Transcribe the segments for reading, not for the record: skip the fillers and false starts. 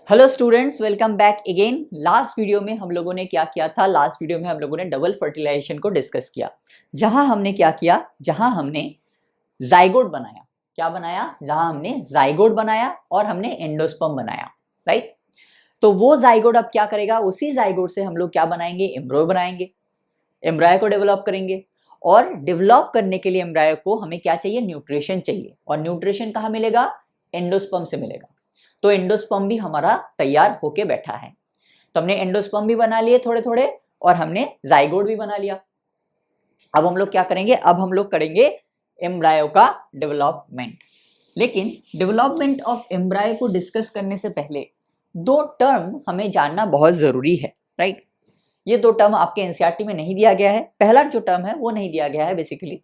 Hello students, welcome back again. Last video में हम लोगों ने क्या किया था? लास्ट वीडियो में हम लोगों ने डबल फर्टिलाइजेशन को डिस्कस किया। जहां हमने क्या किया? जहां हमने जाइगोट बनाया। क्या बनाया? जहां हमने जाइगोट बनाया और हमने एंडोस्पर्म बनाया, राइट। तो वो जाइगोट अब क्या करेगा? उसी जाइगोट से हम लोग क्या बनाएंगे? एम्ब्रियो बनाएंगे। एम्ब्रायो को डेवलप करेंगे और डेवलप करने के लिए एम्ब्रायो को हमें क्या चाहिए? न्यूट्रिशन चाहिए। और न्यूट्रिशन कहाँ मिलेगा? एंडोस्पर्म से मिलेगा। तो एंडोस्पर्म भी हमारा तैयार होके बैठा है। तो हमने एंडोस्पर्म भी बना लिए थोड़े थोड़े और हमने जाइगोट भी बना लिया। अब हम लोग क्या करेंगे? अब हम लोग करेंगे एम्ब्रायो का डेवलपमेंट। लेकिन डेवलपमेंट ऑफ एम्ब्रायो को डिस्कस करने से पहले दो टर्म हमें जानना बहुत जरूरी है, राइट। ये दो टर्म आपके एनसीईआरटी में नहीं दिया गया है। पहला जो टर्म है वो नहीं दिया गया है बेसिकली।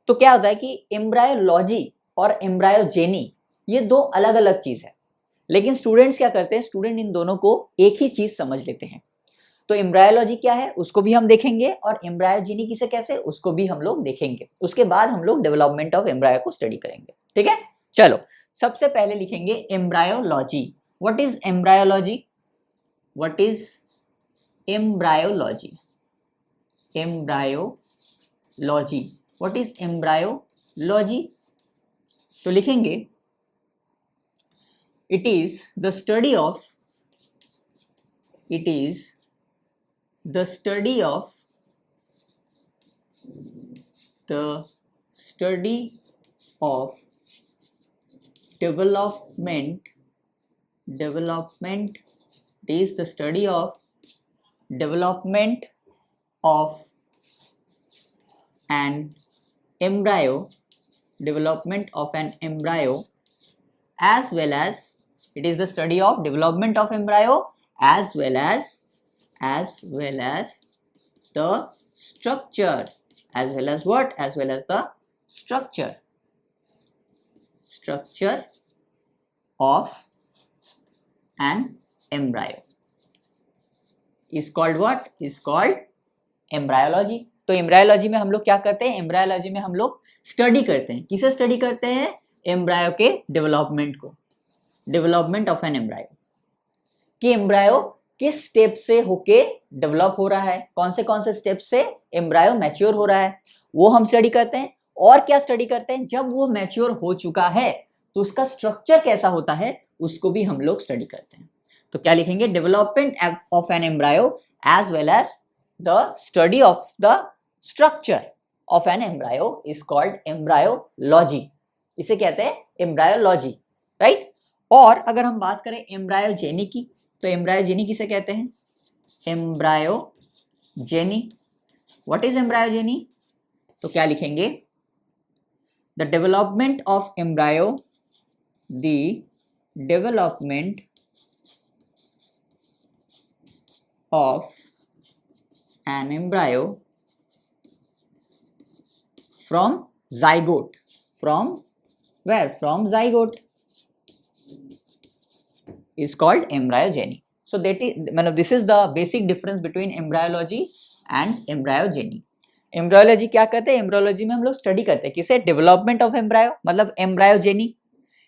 तो क्या होता है कि एम्ब्रायोलॉजी और एम्ब्रायोजेनी ये दो अलग अलग चीज है। लेकिन स्टूडेंट्स क्या करते हैं? स्टूडेंट इन दोनों को एक ही चीज समझ लेते हैं। तो एम्ब्रायोलॉजी क्या है उसको भी हम देखेंगे और एम्ब्रायोजेनी किसे कैसे उसको भी हम लोग देखेंगे। उसके बाद हम लोग डेवलपमेंट ऑफ एम्ब्रायो को स्टडी करेंगे, ठीक है। चलो, सबसे पहले लिखेंगे embryology. What is embryology? What is embryology? Embryology, what is embryology? तो लिखेंगे it is the study of it is the study of the study of development it is the study of development of an embryo as well as it is the study of development of embryo as well as the structure, as well as what? As well as the structure of an embryo is called what? Is called embryology. तो embryology में हम लोग क्या करते हैं? Embryology में हम लोग स्टडी करते हैं। किसे स्टडी करते हैं? एम्ब्रायो के डेवलपमेंट को। डेवलपमेंट ऑफ एन एम्ब्रायो, कि एम्ब्रायो किस स्टेप से होके डेवलप हो रहा है, कौन से स्टेप से एम्ब्रायो मैच्योर हो रहा है, वो हम स्टडी करते हैं। और क्या स्टडी करते हैं? जब वो मैच्योर हो चुका है तो उसका स्ट्रक्चर कैसा होता है उसको भी हम लोग स्टडी करते हैं। तो क्या लिखेंगे? Development of an embryo as well as the study of the structure of an embryo is called embryology. इसे कहते हैं एम्ब्रायोलॉजी, राइट। और अगर हम बात करें एम्ब्रायोजेनी की, तो एम्ब्रायोजेनी किसे कहते हैं? Embryogeny, what is embryogeny? तो क्या लिखेंगे? The development of embryo, the development of an embryo from zygote, from where? From zygote is called embryogeny. So that is, this is the basic difference between embryology and embryogeny. Embryology क्या करते हैं? Embryology में हम लोग study करते हैं किसे? Development of embryo, मतलब एम्ब्रायोजेनी।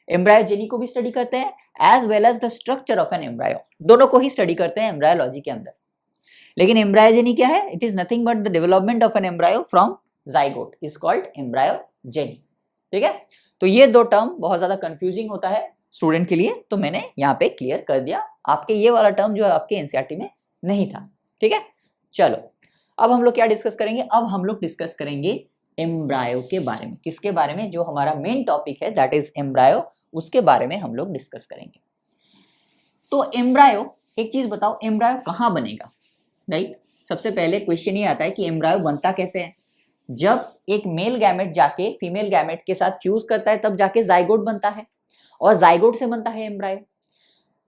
एम्ब्रायोजेनी को भी स्टडी करते हैं as well as the structure of an embryo. दोनों को ही स्टडी करते हैं एम्ब्रायोलॉजी के अंदर। लेकिन एम्ब्रायोजेनी क्या है? It is nothing but the development of an embryo from zygote is called embryogeny, ठीक है। तो ये दो टर्म बहुत ज्यादा कंफ्यूजिंग होता है स्टूडेंट के लिए, तो मैंने यहाँ पे क्लियर कर दिया। आपके ये वाला टर्म जो आपके एनसीईआरटी में नहीं था, ठीक है। चलो, अब हम लोग क्या डिस्कस करेंगे? अब हम लोग डिस्कस करेंगे एम्ब्रायो के बारे में। किसके बारे में? जो हमारा मेन टॉपिक है दैट इज एम्ब्रायो, उसके बारे में हम लोग डिस्कस करेंगे। तो एम्ब्रायो, एक चीज बताओ, एम्ब्रायो कहाँ बनेगा, राइट। सबसे पहले क्वेश्चन ये आता है कि एम्ब्रायो बनता कैसे है? जब एक मेल गैमेट जाके फीमेल गैमेट के साथ फ्यूज करता है तब जाके जाइगोट बनता है, और जाइगोट से बनता है एम्ब्रायो।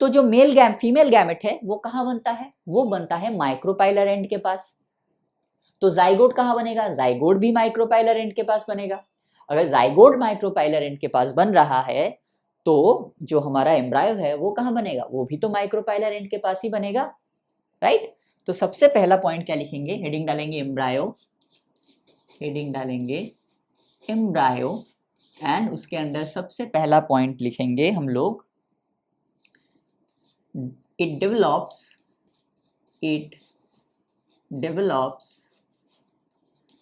तो जो फीमेल गैमेट है वो कहां बनता है? वो बनता है माइक्रोपाइलर एंड के पास। तो जाइगोट कहां बनेगा? जाइगोट भी माइक्रोपाइलर एंड के पास बनेगा। अगर जाइगोट माइक्रोपाइलर एंड के पास बन रहा है तो जो हमारा एम्ब्रायो है वो कहां बनेगा? वो भी तो माइक्रोपाइलर एंड के पास ही बनेगा, राइट। तो सबसे पहला पॉइंट क्या लिखेंगे? हेडिंग डालेंगे एम्ब्रायो, हेडिंग डालेंगे एम्ब्रायो, एंड उसके अंदर सबसे पहला पॉइंट लिखेंगे हम लोग it develops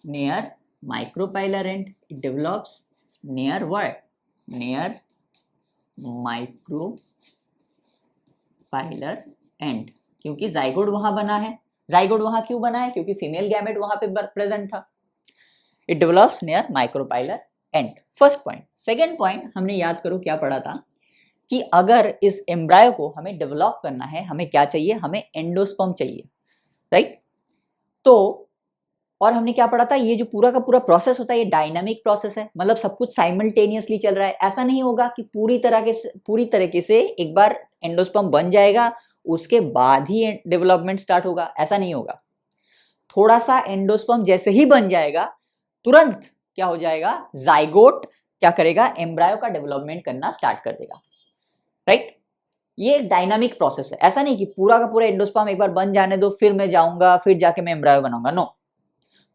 near micropylar end. It develops near what? Near micropylar end, क्योंकि जाइगोट वहां बना है. जाइगोट वहां क्यों बना है? क्योंकि फीमेल गैमेट वहां पे प्रेजेंट था. It develops near micropylar and. First point. Second point हमने याद करो क्या पढ़ा था कि अगर इस एम्ब्रायो को हमें डेवलप करना है, हमें क्या चाहिए? हमें एंडोस्पर्म चाहिए, राइट? तो और हमने क्या पढ़ा था? ये जो पूरा का पूरा प्रोसेस होता है ये डायनामिक प्रोसेस है, मतलब सब कुछ साइमल्टेनियसली चल रहा है. ऐसा नहीं होगा कि पूरी तरीके से एक बार एंडोस्पर्म बन जाएगा उसके बाद ही डेवलपमेंट स्टार्ट होगा. ऐसा नहीं होगा. थोड़ा सा एंडोस्पर्म जैसे ही बन जाएगा तुरंत क्या हो जाएगा? जाइगोट क्या करेगा? एम्ब्रायो का डेवलपमेंट करना स्टार्ट कर देगा, राइट? ये डायनामिक प्रोसेस है. ऐसा नहीं कि पूरा का पूरा एंडोस्पर्म एक बार बन जाने दो फिर मैं जाऊंगा फिर जाके मैं एम्ब्रायो बनाऊंगा. नो,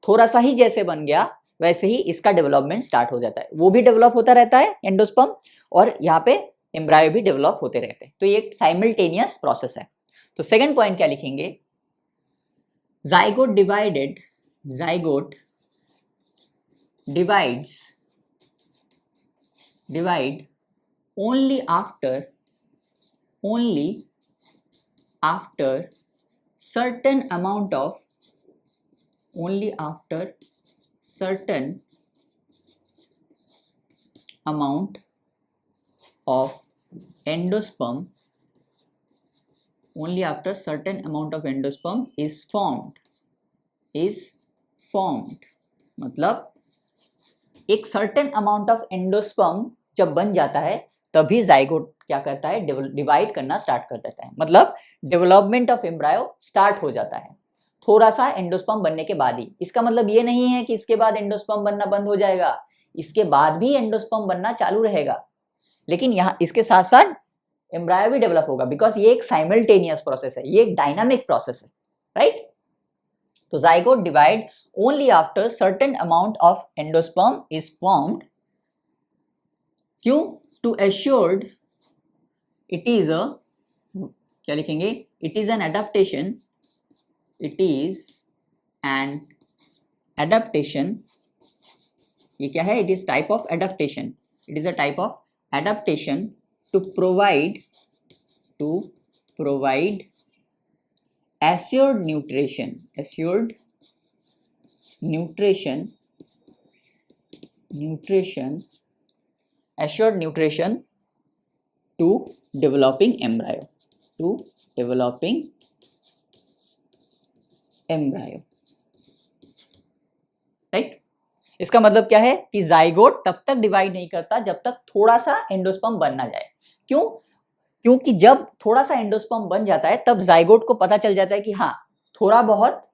थोड़ा सा ही जैसे बन गया वैसे ही इसका डेवलपमेंट स्टार्ट हो जाता है. वो भी डेवलप होता रहता है एंडोस्पर्म, और यहाँ पे एम्ब्रायो भी डेवलप होते रहते हैं. तो ये एक साइमल्टेनियस प्रोसेस है. तो सेकंड पॉइंट क्या लिखेंगे? zygote divide only after certain amount of endosperm is formed. मतलब एक सर्टेन अमाउंट ऑफ एंडोस्पर्म जब बन जाता है तभी जाइगोट क्या करता है? डिवाइड करना स्टार्ट कर देता है. मतलब डेवलपमेंट ऑफ एम्ब्रायो स्टार्ट हो जाता है थोड़ा सा एंडोस्पर्म बनने के बाद ही. इसका मतलब ये नहीं है कि इसके बाद एंडोस्पर्म बनना बंद हो जाएगा. इसके बाद भी एंडोस्पर्म बनना चालू रहेगा, लेकिन यहाँ इसके साथ साथ एम्ब्रायो भी डेवलप होगा, बिकॉज ये एक साइमल्टेनियस प्रोसेस है, ये एक डायनामिक प्रोसेस है, राइट? तो zygote divide only after certain amount of endosperm is formed. क्यों? To assured it is a, क्या लिखेंगे? It is an adaptation. ये क्या है? It is type of adaptation. It is a type of adaptation to provide assured nutrition to developing embryo. Right? इसका मतलब क्या है कि जाइगोट तब तक डिवाइड नहीं करता जब तक थोड़ा सा एंडोस्पर्म बन ना जाए. क्यों? क्योंकि जब थोड़ा सा एंडोस्पर्म बन जाता है तब जाइगोट को पता चल जाता है कि हाँ थोड़ा बहुत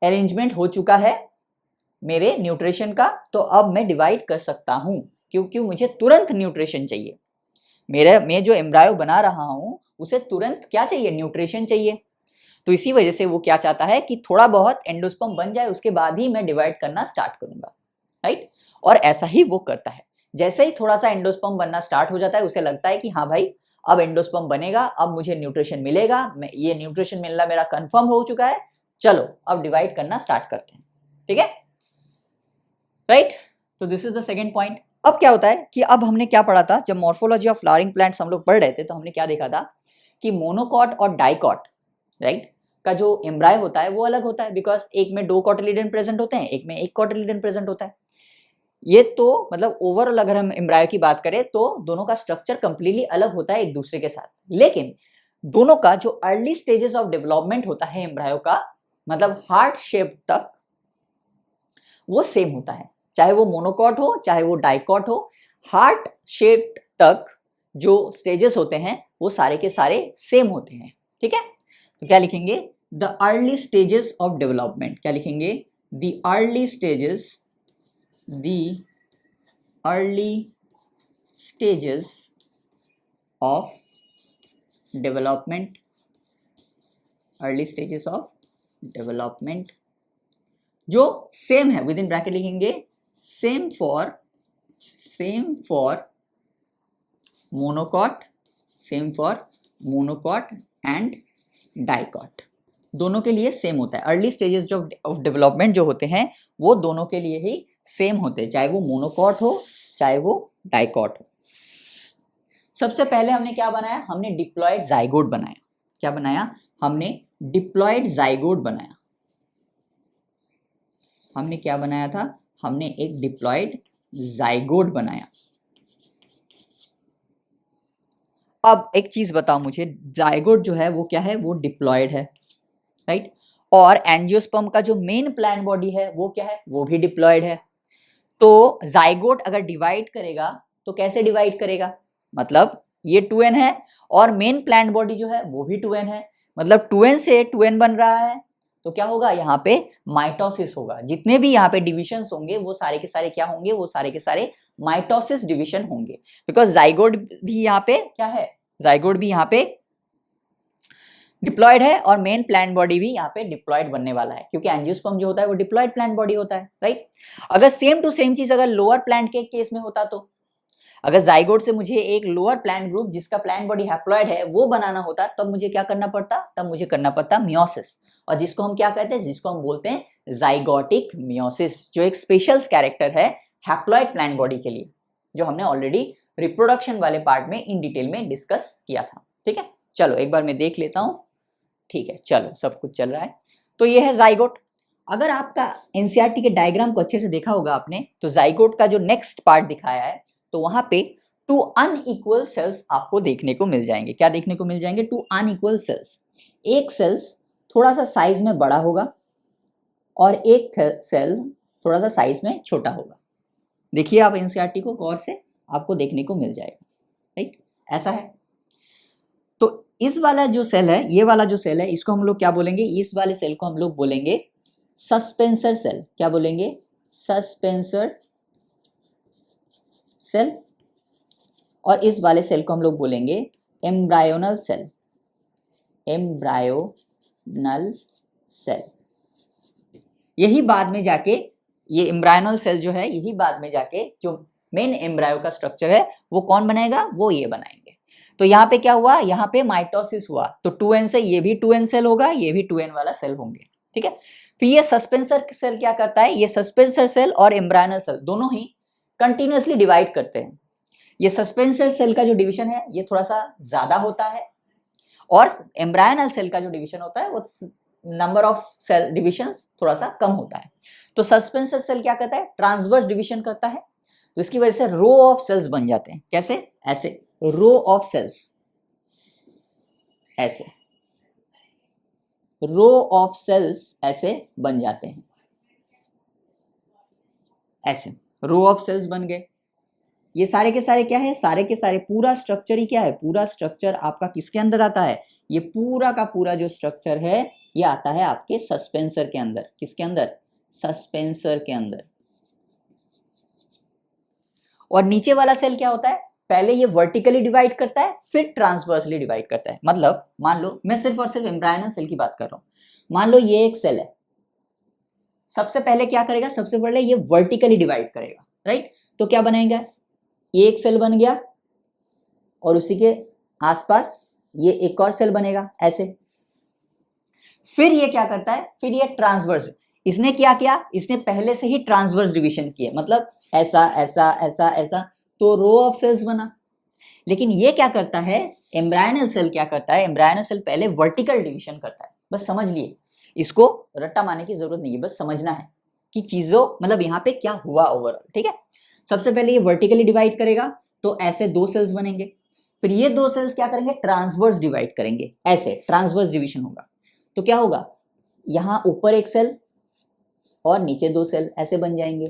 अरेंजमेंट हो चुका है मेरे न्यूट्रिशन का, तो अब मैं डिवाइड कर सकता हूं, क्योंकि मुझे तुरंत न्यूट्रिशन चाहिए. मैं जो एम्ब्रायो बना रहा हूं उसे तुरंत क्या चाहिए? न्यूट्रिशन चाहिए. तो इसी वजह से वो क्या चाहता है कि थोड़ा बहुत एंडोस्पर्म बन जाए उसके बाद ही मैं डिवाइड करना स्टार्ट करूंगा, राइट? और ऐसा ही वो करता है. जैसे ही थोड़ा सा एंडोस्पर्म बनना स्टार्ट हो जाता है उसे लगता है कि हाँ भाई अब एंडोस्पर्म बनेगा, अब मुझे न्यूट्रिशन मिलेगा, मैं ये न्यूट्रिशन मिलना मेरा कंफर्म हो चुका है, चलो अब डिवाइड करना स्टार्ट करते हैं. ठीक है, राइट? तो this is the second point. अब क्या होता है कि अब हमने क्या पढ़ा था? जब मॉर्फोलॉजी ऑफ फ्लावरिंग प्लांट्स हम लोग पढ़ रहे थे तो हमने क्या देखा था कि मोनोकॉट और डाइकॉट, राइट, का जो एम्ब्रायो होता है वो अलग होता है, बिकॉज एक में 2 कोटिलिडन प्रेजेंट होते हैं, एक में 1 कोटिलिडन प्रेजेंट होता है. ये तो मतलब ओवरऑल अगर हम एम्ब्रायो की बात करें तो दोनों का स्ट्रक्चर कंप्लीटली अलग होता है एक दूसरे के साथ, लेकिन दोनों का जो अर्ली स्टेजेस ऑफ डेवलपमेंट होता है एम्ब्रायो का, मतलब हार्ट शेप तक, वो सेम होता है. चाहे वो मोनोकॉट हो चाहे वो डाइकॉट हो, हार्ट शेप तक जो स्टेजेस होते हैं वो सारे के सारे सेम होते हैं. ठीक है, तो क्या लिखेंगे? The early stages of development. क्या लिखेंगे? The early stages of development. Early stages of development जो सेम है, विद इन ब्रैकेट लिखेंगे same for monocot, same for monocot and dicot, दोनों के लिए सेम होता है। अर्ली स्टेजेस ऑफ डेवलपमेंट जो होते हैं वो दोनों के लिए ही सेम होते हैं, चाहे वो मोनोकॉट हो चाहे वो डाइकॉट हो। सबसे पहले हमने क्या बनाया, हमने डिप्लॉयड जाइगोट बनाया। क्या बनाया, हमने डिप्लॉयड जाइगोट बनाया। हमने क्या बनाया था, हमने एक डिप्लॉयड जाइगोट बनाया। अब एक चीज बताओ मुझे, जाइगोट जो है वो क्या है, वो डिप्लॉयड है, राइट। और एंजियोस्पर्म का जो मेन प्लांट बॉडी है वो क्या है, वो भी डिप्लॉयड है। तो जाइगोट अगर डिवाइड करेगा तो कैसे डिवाइड करेगा, मतलब ये 2n है और मेन प्लांट बॉडी जो है वो भी 2n है, मतलब 2n से 2n बन रहा है। तो क्या होगा, यहाँ पे माइटोसिस होगा। जितने भी यहाँ पे डिविजन्स होंगे वो सारे के सारे क्या होंगे, वो सारे के सारे माइटोसिस डिवीजन होंगे। बिकॉज जाइगोट भी यहाँ पे क्या है, जाइगोट भी यहाँ पे डिप्लॉयड है और मेन प्लांट बॉडी भी यहाँ पे डिप्लॉयड बनने वाला है, क्योंकि एंजियोस्पर्म जो होता है वो डिप्लॉयड प्लांट बॉडी होता है, राइट। अगर सेम टू सेम चीज अगर लोअर प्लांट के केस में होता, तो अगर जाइगोट से मुझे एक लोअर प्लांट ग्रुप जिसका प्लांट बॉडी हैप्लॉयड है वो बनाना होता, तब मुझे क्या करना पड़ता, तब मुझे करना पड़ता मियोसिस। और जिसको हम क्या कहते हैं, जिसको हम बोलते हैं जाइगोटिक मियोसिस, जो एक स्पेशल कैरेक्टर है हैप्लॉयड प्लांट बॉडी के लिए, जो हमने ऑलरेडी रिप्रोडक्शन वाले पार्ट में इन डिटेल में डिस्कस किया था। ठीक है, चलो एक बार मैं देख लेता हूं। ठीक है, चलो सब कुछ चल रहा है। तो ये है जाइगोट। अगर आपका एनसीईआरटी के डायग्राम को अच्छे से देखा होगा आपने, तो जाइगोट का जो नेक्स्ट पार्ट दिखाया है, तो वहां पे 2 अनइक्वल सेल्स आपको देखने को मिल जाएंगे। क्या देखने को मिल जाएंगे, 2 अनइक्वल सेल्स। एक सेल्स थोड़ा सा साइज में बड़ा होगा और एक सेल थोड़ा सा साइज में छोटा होगा। देखिए आप एनसीईआरटी को गौर से, आपको देखने को मिल जाएगा, राइट, ऐसा है। तो इस वाला जो सेल है, ये वाला जो सेल है, इसको हम लोग क्या बोलेंगे, इस वाले सेल को हम लोग बोलेंगे सस्पेंसर सेल। क्या बोलेंगे, सस्पेंसर सेल। और इस वाले सेल को हम लोग बोलेंगे एम्ब्रायोनल सेल, एम्ब्रायोनल सेल। यही बाद में जाके, ये एम्ब्रायोनल सेल जो है, यही बाद में जाके जो मेन एम्ब्रायो का स्ट्रक्चर है वो कौन बनाएगा, वो ये बनाएंगे। तो यहाँ पे क्या हुआ, यहाँ पे माइटोसिस हुआ, तो 2n से ये भी 2n सेल होगा, ये भी 2n वाला सेल होंगे। ठीक है, फिर ये सस्पेंसर सेल क्या करता है, ये सस्पेंसर सेल और एम्ब्रायोनल सेल दोनों ही कंटिन्यूअसली डिवाइड करते हैं। ये सस्पेंसर सेल का जो डिवीजन है ये थोड़ा सा ज्यादा होता है, और एम्ब्रायोनल सेल का जो डिवीजन होता है वो नंबर ऑफ सेल डिविजन्स थोड़ा सा कम होता है। तो सस्पेंसर सेल क्या करता है, ट्रांसवर्स डिवीजन करता है, तो इसकी वजह से रो ऑफ सेल्स बन जाते हैं। कैसे, ऐसे रो ऑफ सेल्स, ऐसे रो ऑफ सेल्स ऐसे बन जाते हैं, ऐसे रो ऑफ सेल्स बन गए। ये सारे के सारे क्या है, सारे के सारे पूरा स्ट्रक्चर ही क्या है, पूरा स्ट्रक्चर आपका किसके अंदर आता है, ये पूरा का पूरा जो स्ट्रक्चर है ये आता है आपके सस्पेंसर के अंदर। किसके अंदर, सस्पेंसर के अंदर। और नीचे वाला सेल क्या होता है, पहले ये वर्टिकली डिवाइड करता है फिर ट्रांसवर्सली डिवाइड करता है। मतलब मान लो, मैं सिर्फ और सिर्फ एम्ब्रायोनल सेल की बात कर रहा हूं, मान लो ये एक सेल है, सबसे पहले क्या करेगा, सबसे पहले ये वर्टिकली डिवाइड करेगा, राइट। तो क्या बनेगा, ये एक सेल बन गया और उसी के आसपास ये एक और सेल बनेगा, ऐसे। फिर ये क्या करता है, फिर ये ट्रांसवर्स, इसने क्या किया, इसने पहले से ही ट्रांसवर्स डिवीजन किए, मतलब ऐसा ऐसा ऐसा ऐसा, तो रो ऑफ सेल्स बना। लेकिन ये क्या करता है, एम्ब्रायोनल सेल क्या करता है, एम्ब्रायोनल सेल पहले वर्टिकल डिवीजन करता है। बस समझ लिए, इसको रट्टा मारने की जरूरत नहीं है, बस समझना है कि चीजों, मतलब यहाँ पे क्या हुआ ओवरऑल। ठीक है, सबसे पहले ये वर्टिकली डिवाइड करेगा तो ऐसे 2 सेल्स बनेंगे, फिर ये 2 सेल्स क्या करेंगे, ट्रांसवर्स डिवाइड करेंगे, ऐसे ट्रांसवर्स डिवीजन होगा। तो क्या होगा, यहाँ ऊपर एक सेल और नीचे 2 सेल ऐसे बन जाएंगे।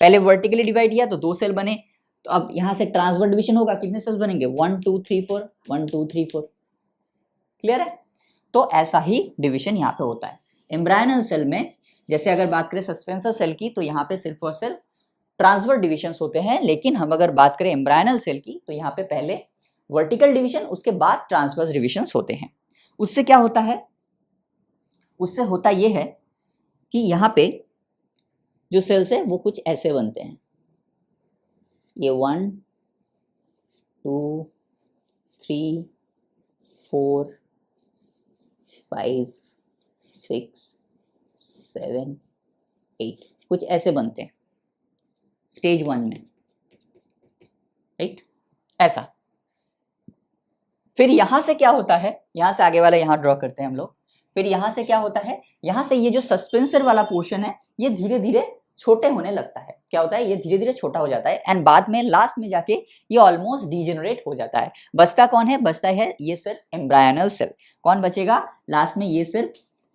पहले वर्टिकली डिवाइड किया तो 2 सेल बने, तो अब यहां से ट्रांसवर्स डिवीजन होगा, कितने सेल्स बनेंगे, 1 2 3 4, 1 2 3 4। क्लियर है, तो ऐसा ही डिवीजन यहाँ पे होता है एम्ब्रायोनल सेल में। जैसे अगर बात करें सस्पेंसर सेल की, तो यहाँ पे सिर्फ और सिर्फ ट्रांसफर डिविजन्स होते हैं, लेकिन हम अगर बात करें एम्ब्रायोनल सेल की, तो यहाँ पे पहले वर्टिकल डिवीजन, उसके बाद ट्रांसवर्स डिविजन्स होते हैं। उससे क्या होता है, उससे होता यह है कि यहाँ पे जो सेल्स है वो कुछ ऐसे बनते हैं, ये 1 2 3 4 5 6 7 8 कुछ ऐसे बनते हैं स्टेज 1 में, राइट, ऐसा। फिर यहां से क्या होता है, यहां से आगे वाला यहां ड्रॉ करते हैं हम लोग। फिर यहां से क्या होता है, यहां से ये जो सस्पेंसर वाला पोर्शन है ये धीरे धीरे छोटे होने लगता है। क्या होता है, ये धीरे धीरे छोटा हो जाता है एंड बाद में लास्ट में जाके ये ऑलमोस्ट डिजेनरेट हो जाता है। बचता कौन है, बचता है ये सिर्फ एम्ब्रायनल सेल। कौन बचेगा लास्ट में, ये सिर्फ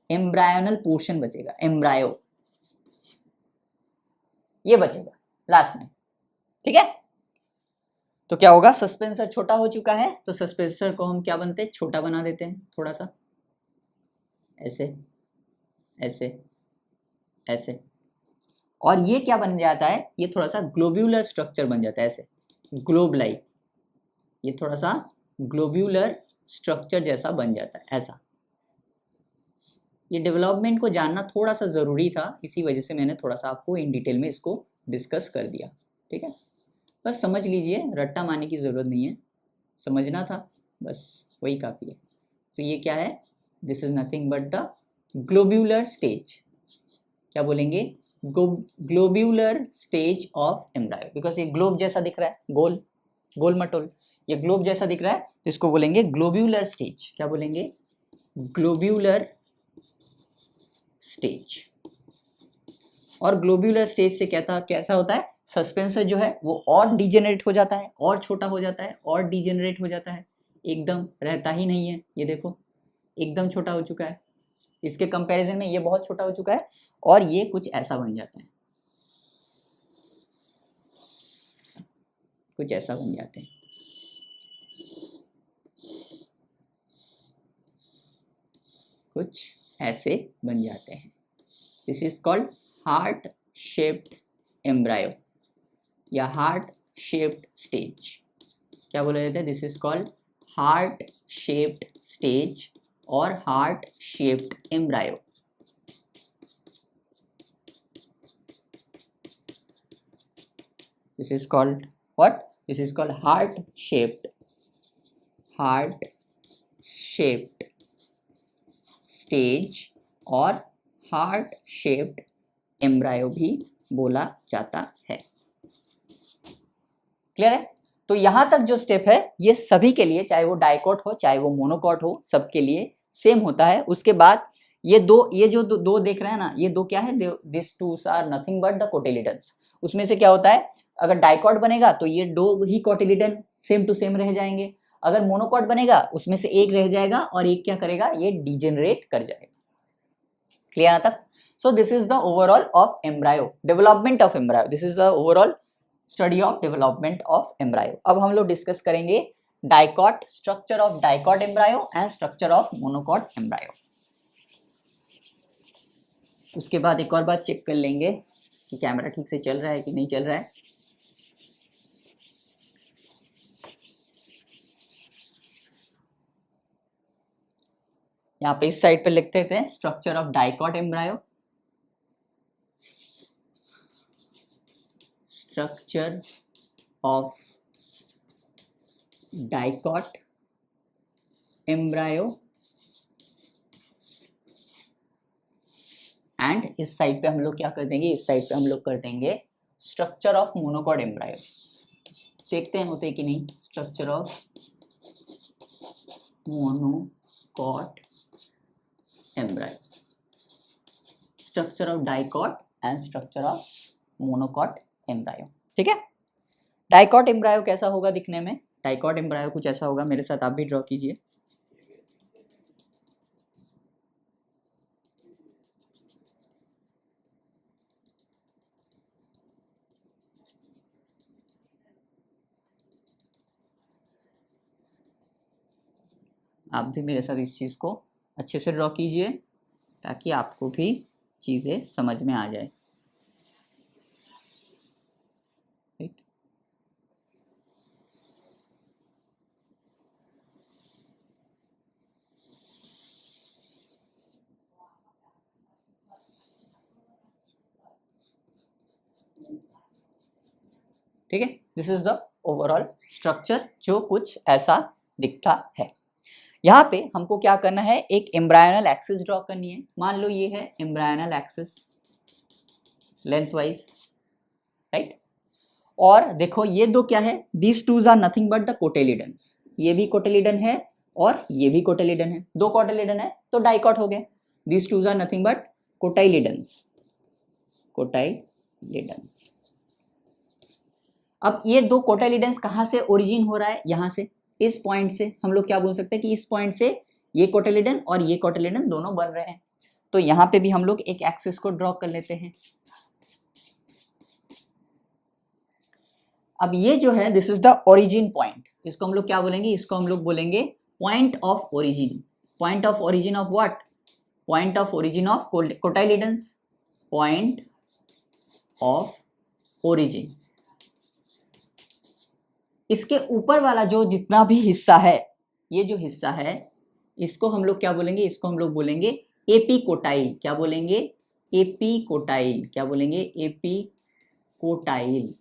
एम्ब्रायनल पोर्शन बचेगा, एम्ब्रायो ये बचेगा लास्ट में, ठीक है। तो क्या होगा, सस्पेंसर छोटा हो चुका है तो सस्पेंसर को हम क्या बनते हैं, छोटा बना देते हैं थोड़ा सा, ऐसे ऐसे ऐसे। और ये क्या बन जाता है, ये थोड़ा सा ग्लोब्यूलर स्ट्रक्चर बन जाता है, ऐसे ग्लोब लाइक, ये थोड़ा सा ग्लोब्यूलर स्ट्रक्चर जैसा बन जाता है ऐसा। ये डेवलपमेंट को जानना थोड़ा सा ज़रूरी था, इसी वजह से मैंने थोड़ा सा आपको इन डिटेल में इसको डिस्कस कर दिया, ठीक है। बस समझ लीजिए, रट्टा मारने की ज़रूरत नहीं है, समझना था बस, वही काफ़ी है। तो ये क्या है, this is nothing but the globular stage. क्या बोलेंगे, globular stage of embryo, because ये ग्लोब जैसा दिख रहा है, गोल गोल मटोल, ये ग्लोब जैसा दिख रहा है, इसको बोलेंगे ग्लोब्यूलर स्टेज। क्या बोलेंगे, ग्लोब्यूलर स्टेज। और ग्लोब्यूलर स्टेज से कैसा होता है, सस्पेंसर जो है वो और डिजेनरेट हो जाता है, और छोटा हो जाता है, और डिजेनरेट हो जाता है, एकदम रहता ही नहीं है। ये देखो एकदम छोटा हो चुका है, इसके कंपैरिजन में ये बहुत छोटा हो चुका है, और ये कुछ ऐसा बन जाता है, कुछ ऐसा बन जाते हैं। कुछ ऐसे बन जाते हैं। This is called heart shaped embryo या हार्ट शेप्ड स्टेज। क्या बोला जाता है, this is called heart shaped stage और heart shaped embryo. This is called what? This is called heart shaped stage और heart shaped embryo भी बोला जाता है। क्लियर है? तो यहां तक जो स्टेप है ये सभी के लिए, चाहे वो डाइकॉट हो चाहे वो मोनोकॉट हो, सबके लिए सेम होता है। उसके बाद ये जो दो देख रहे हैं ना, ये दो क्या है, this two are nothing but the cotyledons. उसमें से क्या होता है, अगर डाइकॉट बनेगा तो ये दो ही कोटिलिडन सेम टू सेम रह जाएंगे। अगर मोनोकॉट बनेगा उसमें से एक रह जाएगा और एक क्या करेगा, ये डिजेनरेट कर जाएगा। क्लियर ना तक? So this is the overall of embryo, development of embryo. This is the overall study of development of embryo. अब हम लोग डिस्कस करेंगे dicot, structure of dicot embryo and structure of monocot embryo. उसके बाद एक और बात चेक कर लेंगे कि कैमरा ठीक से चल रहा है कि नहीं चल रहा है। यहाँ पे इस साइड पे लिख देते हैं structure of dicot embryo. Structure of dicot embryo and इस साइड पे हम लोग क्या कर देंगे, इस साइड पे हम लोग कर देंगे स्ट्रक्चर ऑफ मोनोकॉट एम्ब्रायो। देखते हैं होते कि नहीं, structure of monocot embryo, structure of dicot and structure of monocot embryo. ठीक है, डाइकॉट एम्ब्रायो कैसा होगा दिखने में, डाइकॉट एम्ब्रायो कुछ ऐसा होगा। मेरे साथ आप भी ड्रॉ कीजिए। आप भी मेरे साथ इस चीज़ को अच्छे से ड्रॉ कीजिए ताकि आपको भी चीज़ें समझ में आ जाए। ठीक है, this is the overall structure जो कुछ ऐसा दिखता है। यहाँ पे हमको क्या करना है, एक एम्ब्रायनल एक्सिस ड्रॉ करनी है। मान लो ये है embryonal axis lengthwise, right. और देखो ये दो क्या है, these twos are nothing but the cotyledons. ये भी कोटिलिडन है और ये भी कोटिलिडन है, दो कोटिलिडन है तो डाइकॉट हो गए। These twos are nothing but cotyledons, cotyledons. अब ये दो कोटाइलिडन्स कहाँ से ओरिजिन हो रहा है, यहाँ से, इस पॉइंट से। हम लोग क्या बोल सकते हैं कि इस पॉइंट से ये कोटाइलिडन और ये कोटाइलिडन दोनों बन रहे हैं। तो यहाँ पे भी हम लोग एक एक्सिस को ड्रॉ कर लेते हैं। अब ये जो है this is the origin point, इसको हम लोग क्या बोलेंगे, इसको हम लोग बोलेंगे point of origin. Point of origin of what, point of origin of cotyledons, point of origin. इसके ऊपर वाला जो जितना भी हिस्सा है, ये जो हिस्सा है, इसको हम लोग क्या बोलेंगे, इसको हम लोग बोलेंगे एपिकोटाइल। क्या बोलेंगे, एपिकोटाइल। क्या बोलेंगे, एपिकोटाइल।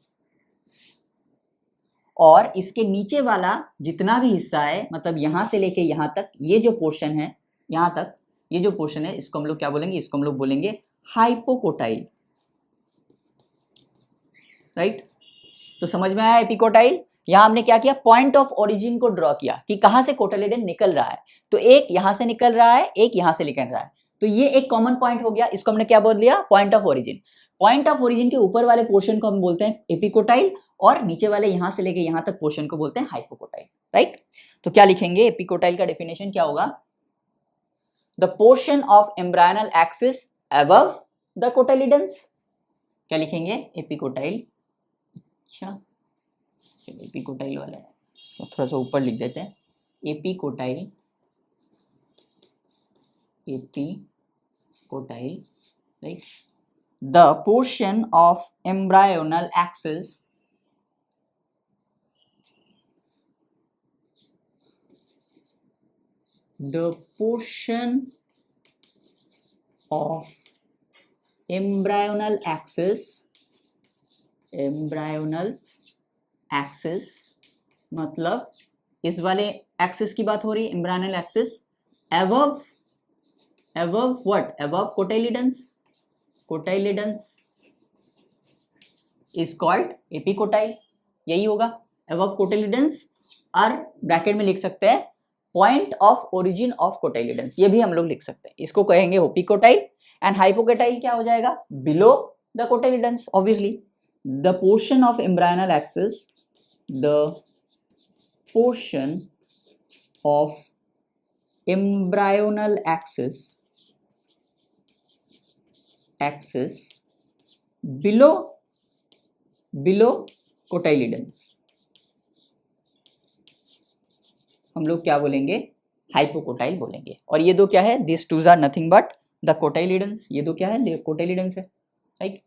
और इसके नीचे वाला जितना भी हिस्सा है, मतलब यहां से लेके यहां तक, ये जो पोर्शन है यहां तक, ये जो पोर्शन है, इसको हम लोग क्या बोलेंगे, इसको हम लोग बोलेंगे हाइपोकोटाइल, राइट। तो समझ में आया एपिकोटाइल। यहां हमने क्या किया, पॉइंट ऑफ ओरिजिन को ड्रॉ किया कि कहां से कोटाइलिडन निकल रहा है। तो एक यहां से निकल रहा है, एक यहां से निकल रहा है, तो ये एक कॉमन पॉइंट हो गया। इसको हमने क्या बोल दिया, point of origin. Point of origin के ऊपर वाले पोर्शन को हम बोलते हैं एपिकोटाइल, और नीचे वाले यहां से लेके यहां तक पोर्शन को बोलते हैं हाइपोकोटाइल, राइट। तो क्या लिखेंगे, एपिकोटाइल का डेफिनेशन क्या होगा, the portion of embryonal axis above the cotyledons. क्या लिखेंगे, एपिकोटाइल। अच्छा चलो एपिकोटाइल वाला है, इसको थोड़ा सा ऊपर लिख देते हैं, epicotyl, epicotyl, right. The portion of embryonal axis the portion of embryonal axis, मतलब इस वाले एक्सिस की बात हो रही है, embryonal axis, above what, above cotyledons is called epicotyl, यही होगा। above cotyledons और ब्रैकेट में लिख सकते हैं point of origin of cotyledons, ये भी हम लोग लिख सकते हैं, इसको कहेंगे एपिकोटाइल। एंड हाइपोकोटाइल क्या हो जाएगा, below the cotyledons, obviously. The portion of embryonal axis, the portion of embryonal axis below cotyledons, हम लोग क्या बोलेंगे, हाइपोकोटाइल बोलेंगे। और ये दो क्या है, this twos are nothing but the cotyledons, ये दो क्या है, कोटाइलिडन्स है, राइट।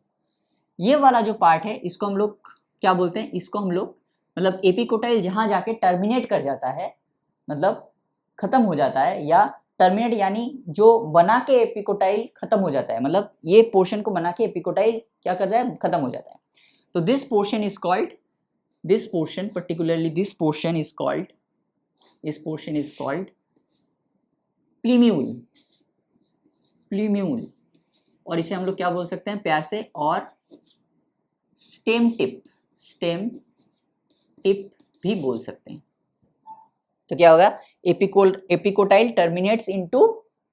ये वाला जो पार्ट है, इसको हम लोग क्या बोलते हैं, इसको हम लोग, मतलब एपिकोटाइल जहां जाके टर्मिनेट कर जाता है, मतलब खत्म हो जाता है, या टर्मिनेट यानी जो बना के एपिकोटाइल खत्म हो जाता है, मतलब ये पोर्शन को बना के एपिकोटाइल क्या करता है, खत्म हो जाता है। तो this portion is called, this portion particularly this portion is called, इस portion is called plumule, plumule. और इसे हम लोग क्या बोल सकते हैं, प्यासे और स्टेम टिप, स्टेम टिप भी बोल सकते हैं। तो क्या होगा, एपिकोटाइल टर्मिनेट्स इनटू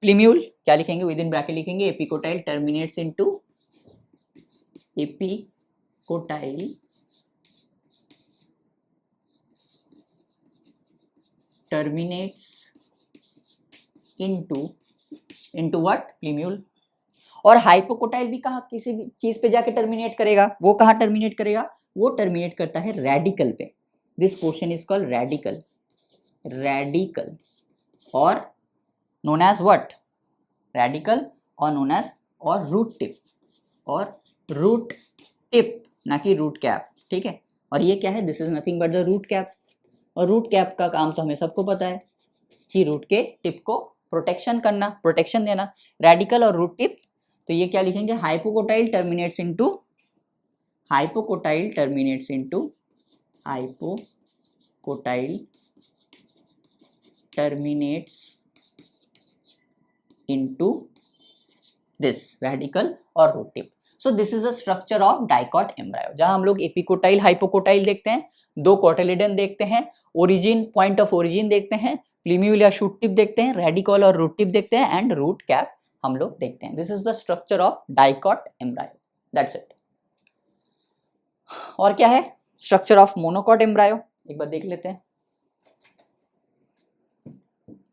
प्लीम्यूल। क्या लिखेंगे, विद इन ब्रैकेट लिखेंगे epicotyl terminates into, epicotyl terminates into what, प्लीम्यूल। और हाइपोकोटाइल भी कहाँ, किसी भी चीज पे जाके टर्मिनेट करेगा, वो कहाँ टर्मिनेट करेगा, वो टर्मिनेट करता है रेडिकल पे। This portion is called radical, radical, और नोन एज व्हाट, रेडिकल, और नोन एज, और रूट टिप, और रूट टिप, ना कि रूट कैप, ठीक है। और ये क्या है, this is nothing but the root cap. और रूट कैप का काम तो हमें सबको पता है कि रूट के टिप को प्रोटेक्शन करना, प्रोटेक्शन देना, रेडिकल और रूट टिप। तो ये क्या लिखेंगे, hypocotyl terminates into, hypocotyl terminates into, hypocotyl terminates into this radical or root tip. So this is a structure of dicot embryo, जहां हम लोग एपिकोटाइल हाइपोकोटाइल देखते हैं, दो कोटिलिडन देखते हैं, ओरिजिन पॉइंट ऑफ ओरिजिन देखते हैं, प्लीम्यूल या शूट टिप देखते हैं, रेडिकल और रूट टिप देखते हैं एंड रूट कैप हम लोग देखते हैं. This is the structure of dicot embryo. That's it. और क्या है स्ट्रक्चर ऑफ मोनोकॉट एम्ब्रायो, एक बार देख लेते हैं.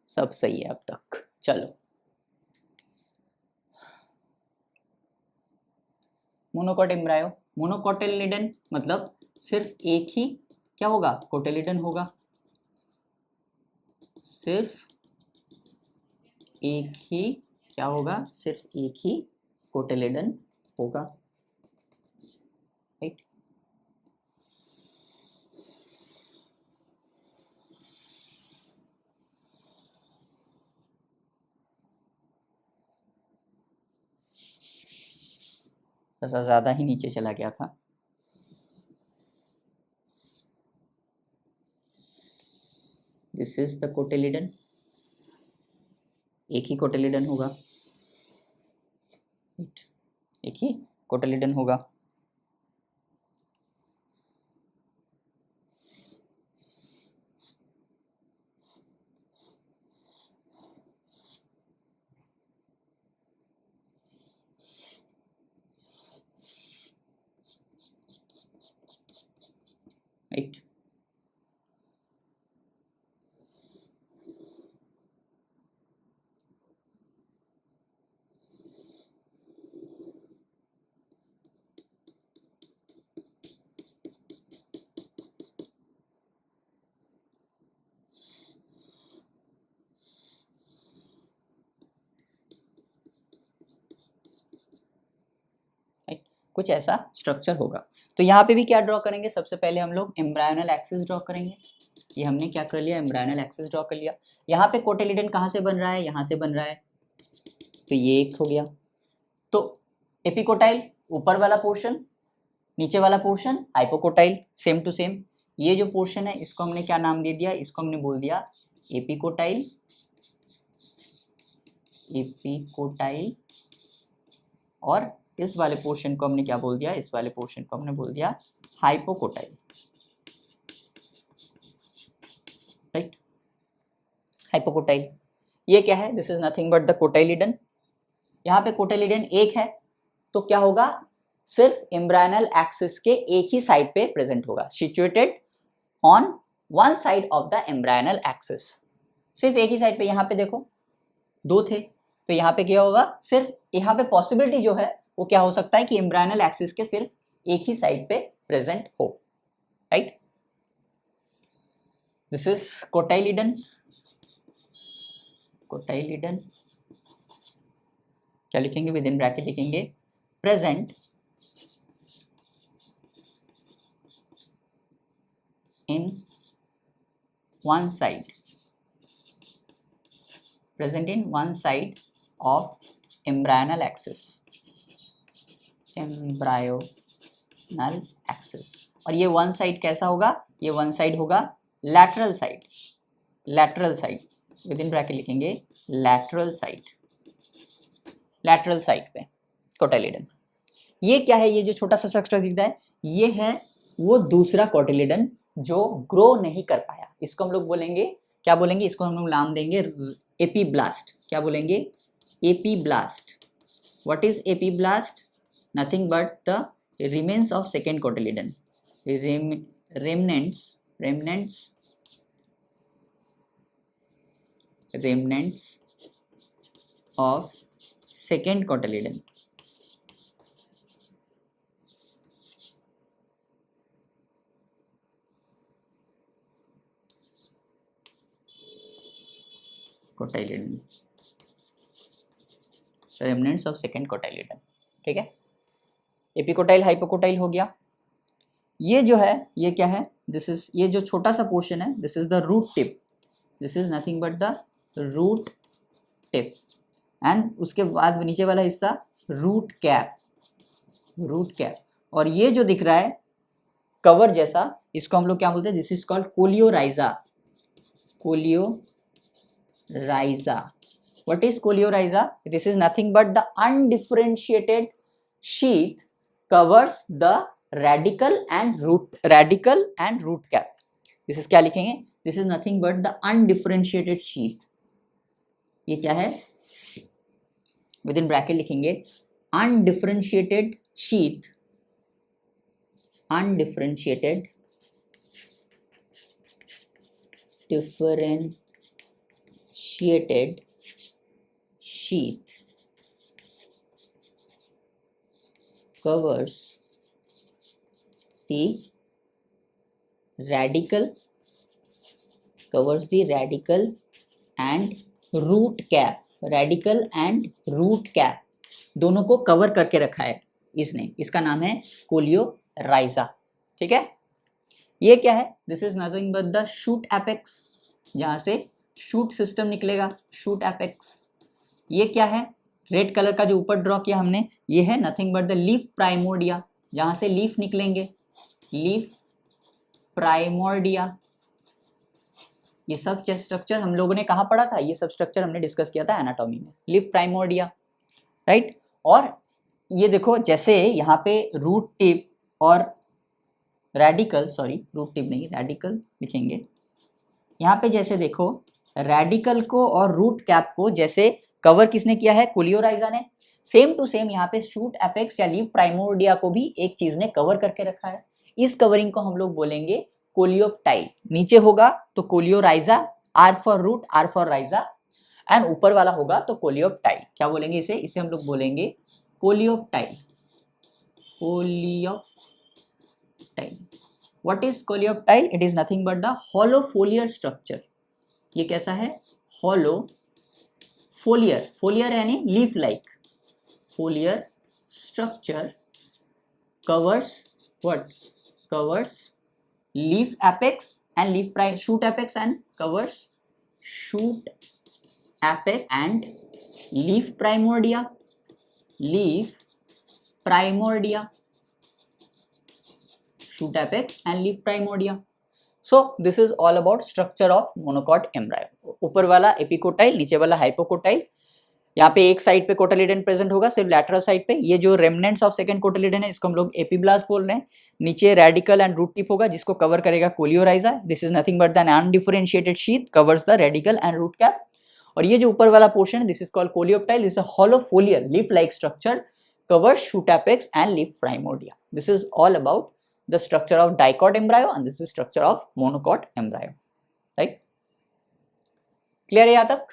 सब सही है अब तक. चलो, मोनोकॉट एम्ब्रायो, मोनोकोटिलिडन मतलब सिर्फ एक ही क्या होगा, कोटिलिडन होगा, सिर्फ एक ही क्या होगा, सिर्फ एक ही कोटिलिडन होगा. राइट. ऐसा ज्यादा ही नीचे चला गया था. दिस इज द कोटिलिडन, एक ही कोटिलिडन होगा, एक ही कोटिलिडन होगा. राइट. कुछ ऐसा स्ट्रक्चर होगा. तो यहाँ पे भी क्या ड्रॉ करेंगे, सबसे पहले हम लोग एम्ब्रायोनल एक्सिस ड्रॉ करेंगे. ये हमने क्या कर लिया, एम्ब्रायोनल एक्सिस ड्रॉ कर लिया. यहाँ पे कोटिलिडन कहाँ से बन रहा है, यहाँ से बन रहा है, तो ये एक हो गया. तो एपिकोटाइल ऊपर वाला पोर्शन, नीचे वाला portion hypocotyl, same to same. ये जो पोर्शन है इसको हमने क्या नाम दे दिया, इसको हमने बोल दिया एपिकोटाइल. एपिकोटाइल. और इस वाले पोर्शन को हमने क्या बोल दिया, इस वाले पोर्शन को हमने बोल दिया हाइपोकोटाइल. राइट. हाइपोकोटाइल. ये क्या है, this is nothing but the cotyledon. यहाँ पे कोटाइलिडन एक है तो क्या होगा, सिर्फ एम्ब्रायनल एक्सिस के एक ही साइड पे प्रेजेंट होगा, situated on one side of the embryonal axis. सिर्फ एक ही साइड पे. यहाँ पे देखो दो थे तो यहाँ पे क्या होगा, सिर्फ यहाँ पे पॉसिबिलिटी जो है वो क्या हो सकता है कि एम्ब्रायनल एक्सिस के सिर्फ एक ही साइड पे प्रेजेंट हो. Right. This is cotyledon. Cotyledon क्या लिखेंगे, विद इन ब्रैकेट लिखेंगे present in one side, present in one side of embryonal axis, embryonal axis. और ये वन साइड कैसा होगा, ये वन साइड होगा lateral side. Lateral side within bracket लिखेंगे लैटरल साइड. लैटरल साइड पे cotyledon. ये क्या है, ये जो छोटा सा स्ट्रक्चर दिख रहा है ये है वो दूसरा कोटाइलिडन जो ग्रो नहीं कर पाया. इसको हम लोग बोलेंगे, क्या बोलेंगे, इसको हम लोग नाम देंगे एपीब्लास्ट. क्या बोलेंगे, epiblast. What is epiblast, nothing but the remains of second cotyledon. remnants of second cotyledon. cotyledon, remnants of second cotyledon. ठीक है. एपिकोटाइल हाइपोकोटाइल हो गया. ये जो है ये क्या है, दिस इज, ये जो छोटा सा पोर्शन है this is the root tip. This is nothing but the root tip. And उसके बाद नीचे वाला हिस्सा रूट कैप. Root cap. और ये जो दिख रहा है कवर जैसा, इसको हम लोग क्या बोलते हैं, this is called coleorhiza. Coleorhiza. rhiza. What is coleorhiza? This is nothing but the undifferentiated sheath covers the radical and root cap. This is क्या लिखेंगे? This is nothing but the undifferentiated sheath. ये क्या है? Within bracket लिखेंगे undifferentiated sheath, undifferentiated sheath covers the radical and root cap. radical and root cap दोनों को cover करके रखा है इसने, इसका नाम है कोलियोराइजा. ठीक है, ये क्या है? This is nothing but the shoot apex, जहां से शूट सिस्टम निकलेगा, शूट एपेक्स. ये क्या है? रेड कलर का जो ऊपर ड्रॉ किया हमने, ये है nothing but the leaf primordia, जहां से लीफ निकलेंगे, लीफ प्राइमोर्डिया. ये सब स्ट्रक्चर हम लोगों ने कहाँ पढ़ा था? ये सब स्ट्रक्चर हमने डिस्कस किया था एनाटॉमी में, लीफ प्राइमोर्डिया, राइट. और ये देखो, जैसे यहाँ पे रूट टिप और रेडिकल, सॉरी रूट टिप नहीं, रेडिकल लिखेंगे यहाँ पे. जैसे देखो, रेडिकल को और रूट कैप को जैसे कवर किसने किया है? कोलियोराइजा ने. सेम टू सेम यहाँ पे शूट एपेक्स या लीफ प्राइमोर्डिया को भी एक चीज ने कवर करके रखा है. इस कवरिंग को हम लोग बोलेंगे कोलियोप्टाइल. नीचे होगा तो coleorhiza, R for root, R for rhiza, and ऊपर वाला होगा तो कोलियोप्टाइल. क्या बोलेंगे इसे? इसे हम लोग बोलेंगे coleoptile. Coleoptile. What is coleoptile? It is nothing but the hollow फोलियर structure. ये कैसा है? हॉलो फोलियर. फोलियर यानी leaf like. फोलियर structure covers what? Covers leaf apex and shoot apex and covers shoot apex and leaf primordia, shoot apex and leaf primordia. So this is all about structure of monocot embryo. ऊपर वाला epicotyl, नीचे वाला hypocotyl. यहाँ पे एक side पे कोटालिडन present होगा, सिर्फ लैटरल साइड पे. ये जो रेमनेंट्स ऑफ सेकंड कोटालिडन है, इसको हम लोग एपिब्लास्ट बोल रहे हैं. नीचे रेडिकल एंड रूट टिप होगा, जिसको कवर करेगा coleorhiza. This is nothing but the undifferentiated sheath covers the radicle and root cap. और ये जो ऊपर वाला पोर्शन है, this is called coleoptile. This is a hollow foliar leaf like structure covers shoot apex and leaf primordia. This is all about the structure of dicot embryo and this is structure of monocot embryo. Right, clear है यहाँ तक?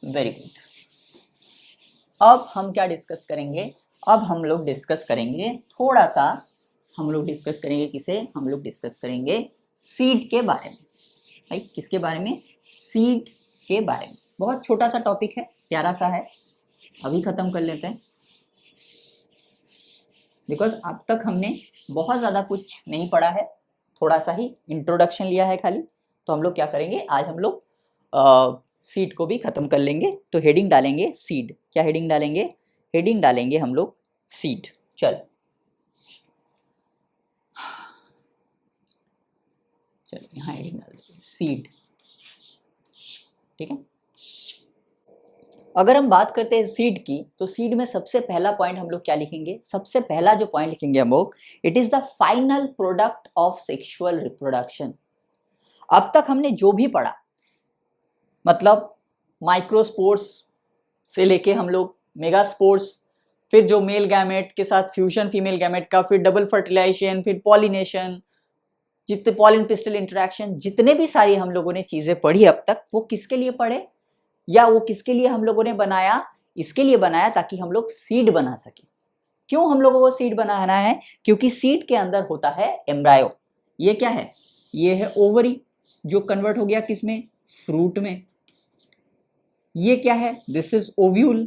Very good. अब हम क्या discuss करेंगे? अब हम लोग डिस्कस करेंगे थोड़ा सा, हम लोग डिस्कस करेंगे किसे? हम लोग डिस्कस करेंगे सीड के बारे में. राइट, किसके बारे में? सीड के बारे में. बहुत छोटा सा टॉपिक है, प्यारा सा है, अभी खत्म कर लेते हैं. बिकॉज अब तक हमने बहुत ज़्यादा कुछ नहीं पढ़ा है, थोड़ा सा ही इंट्रोडक्शन लिया है खाली. तो हम लोग क्या करेंगे आज? हम लोग सीड को भी खत्म कर लेंगे. तो हेडिंग डालेंगे सीड. क्या हेडिंग डालेंगे? हेडिंग डालेंगे हम लोग सीड. चल यहाँ हेडिंग डाल देंगे सीड. ठीक है, अगर हम बात करते हैं सीड की, तो सीड में सबसे पहला पॉइंट हम लोग क्या लिखेंगे? सबसे पहला जो पॉइंट लिखेंगे हम लोग, it is the final product of sexual reproduction. अब तक हमने जो भी पढ़ा, मतलब माइक्रोस्पोर्स से लेके हम लोग मेगास्पोर्स, फिर जो मेल गैमेट के साथ फ्यूजन फीमेल गैमेट का, फिर डबल फर्टिलाइजेशन, फिर पॉलिनेशन, जितने पॉलिन पिस्टल इंटरेक्शन, जितने भी सारी हम लोगों ने चीजें पढ़ी अब तक, वो किसके लिए पढ़े या वो किसके लिए हम लोगों ने बनाया? इसके लिए बनाया ताकि हम लोग सीड बना सके. क्यों हम लोगों को सीड बनाना है? क्योंकि सीड के अंदर होता है एम्ब्रायो. ये क्या है? ये है ओवरी, जो कन्वर्ट हो गया किसमें? फ्रूट में. ये क्या है? This is ovule.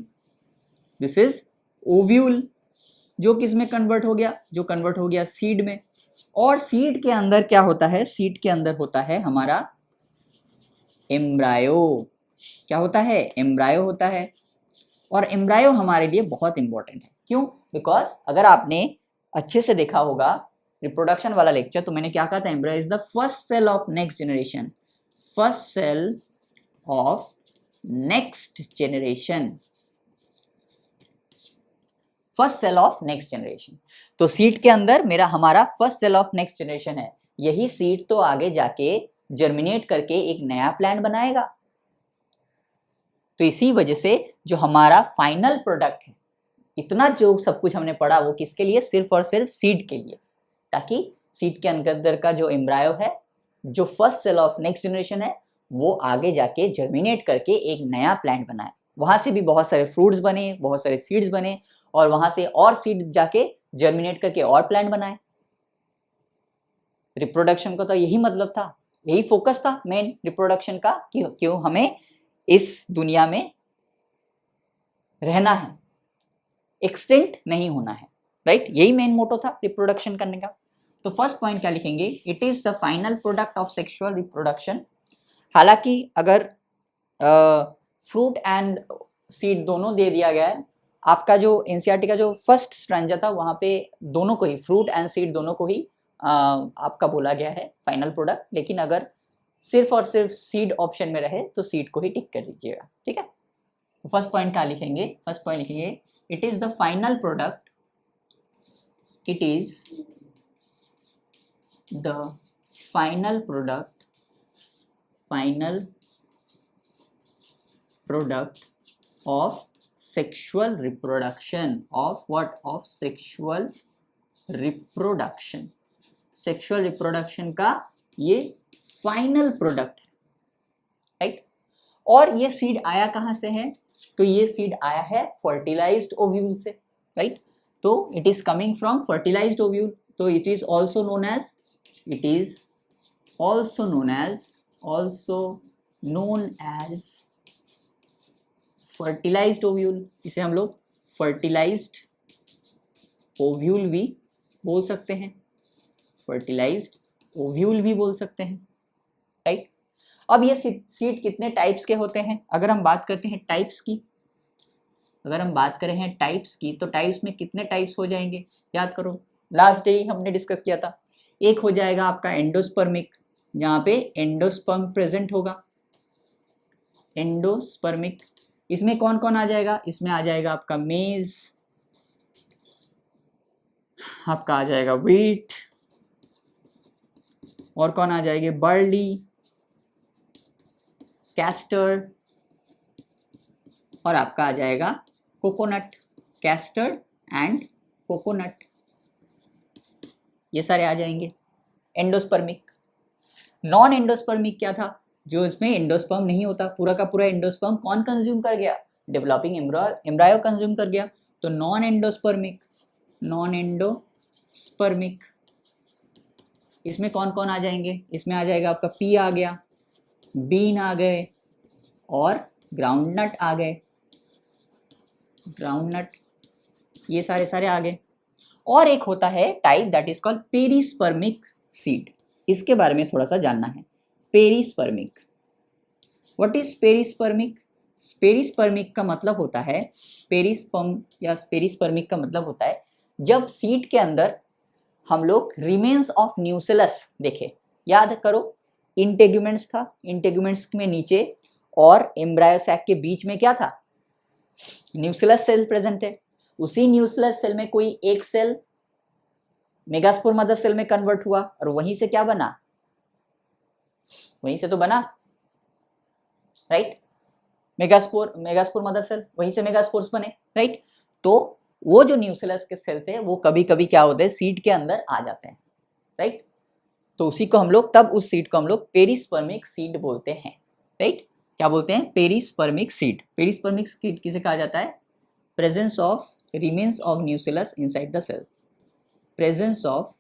This is ovule, जो किस में कन्वर्ट हो गया? जो कन्वर्ट हो गया सीड में. और सीड के अंदर क्या होता है? सीड के अंदर होता है हमारा एम्ब्रायो. क्या होता है? एम्ब्रायो होता है. और एम्ब्रायो हमारे लिए बहुत इंपॉर्टेंट है. क्यों? बिकॉज अगर आपने अच्छे से देखा होगा रिप्रोडक्शन वाला लेक्चर, तो मैंने क्या कहा था? Embryo is the first cell of next generation. First cell of next generation, first cell of next generation. तो सीड के अंदर हमारा first cell of next generation है। यही सीड तो आगे जाके जर्मिनेट करके एक नया प्लांट बनाएगा। तो इसी वजह से जो हमारा फाइनल प्रोडक्ट है, इतना जो सब कुछ हमने पढ़ा वो किसके लिए, सिर्फ और सिर्फ सीड के लिए, ताकि सीड के अंदर का जो एम्ब्रायो है, जो first cell of next generation है, वो आगे जाके जर्मिनेट करके एक नया प्लांट बनाए। वहां से भी बहुत सारे फ्रूट्स बने, बहुत सारे सीड्स बने, और वहां से और सीड जाके जर्मिनेट करके और प्लांट बनाए। रिप्रोडक्शन का तो यही मतलब था, यही फोकस था मेन रिप्रोडक्शन का, कि क्यों हमें इस दुनिया में रहना है, एक्सटेंट नहीं होना है, राइट। यही मेन मोटो था रिप्रोडक्शन करने का। तो फर्स्ट पॉइंट क्या लिखेंगे, it is the final product of sexual reproduction. हालांकि अगर फ्रूट एंड सीड दोनों दे दिया गया है, आपका जो एनसीईआरटी का जो फर्स्ट स्ट्रैंजा था वहां पे दोनों को ही, फ्रूट एंड सीड दोनों को ही आपका बोला गया है फाइनल प्रोडक्ट। लेकिन अगर सिर्फ और सिर्फ सीड ऑप्शन में रहे तो सीड को ही टिक कर दीजिएगा, ठीक है। फर्स्ट पॉइंट क्या लिखेंगे, फर्स्ट पॉइंट लिखेंगे it is the final product, it is the final product, final product of sexual reproduction, of what, of sexual reproduction. Sexual reproduction का ये फाइनल प्रोडक्ट है, राइट। और ये सीड आया कहां से है, तो ये सीड आया है फर्टिलाइज्ड ओव्यूल से, राइट। तो it is coming from fertilised ovule. तो it is also known as, it is also known as, also known as fertilised ovule. इसे हम लोग फर्टिलाइज्ड ओव्यूल भी बोल सकते हैं, फर्टिलाइज्ड ओव्यूल भी बोल सकते हैं, राइट। अब ये सीड कितने टाइप्स के होते हैं, अगर हम बात करते हैं टाइप्स की, अगर हम बात करें हैं टाइप्स की, तो टाइप्स में कितने टाइप्स हो जाएंगे, याद करो, लास्ट डे हमने डिस्कस किया था। एक हो जाएगा आपका एंडोस्पर्मिक, जहाँ पे एंडोस्पर्म प्रेजेंट होगा, एंडोस्पर्मिक। इसमें कौन कौन आ जाएगा, इसमें आ जाएगा आपका मेज, आपका आ जाएगा व्हीट, और कौन आ जाएंगे, बर्ली, कैस्टर, और आपका आ जाएगा कोकोनट, कैस्टर एंड कोकोनट, ये सारे आ जाएंगे एंडोस्पर्मिक। नॉन एंडोस्पर्मिक क्या था, जो इसमें एंडोस्पर्म नहीं होता, पूरा का पूरा एंडोस्पर्म कौन कंज्यूम कर गया, डेवलपिंग एम्ब्रायो कंज्यूम कर गया। तो नॉन एंडोस्पर्मिक, नॉन एंडोस्पर्मिक, इसमें कौन कौन आ जाएंगे, इसमें आ जाएगा आपका पी आ गया, बीन आ गए, और ग्राउंडनट आ गए, ग्राउंडनट, ये सारे सारे आ गए। और एक होता है type that is called perispermic seed, इसके बारे में थोड़ा सा जानना है। Perispermic, what is perispermic, perispermic का मतलब होता है, पेरिस्पर्म या पेरिस्पर्मिक का मतलब होता है जब सीड के अंदर हम लोग रिमेन्स ऑफ न्यूसेलस देखे, याद करो इंटेगुमेंट्स था, इंटेगुमेंट्स में नीचे और एम्ब्रायो सैक के बीच में क्या था, न्यूसेलस सेल प्रेजेंट है। उसी न्यूसेलस सेल में कोई एक सेल मेगास्पोर मदर सेल में कन्वर्ट हुआ, और वहीं से क्या बना, वहीं से तो बना, right, megaspore, megaspore mother cell, वहीं से मेगास्पोर्स बने, राइट। तो वो जो न्यूसेलस के सेल थे वो कभी कभी क्या होते हैं, सीड के अंदर आ जाते हैं, राइट। तो उसी को हम लोग, तब उस सीड को हम लोग पेरिस्पर्मिक सीड बोलते हैं, राइट। क्या बोलते हैं, पेरिस्पर्मिक सीड। पेरिस्पर्मिक सीड किसे कहा जाता है, presence of remains of nucellus inside the cell, presence of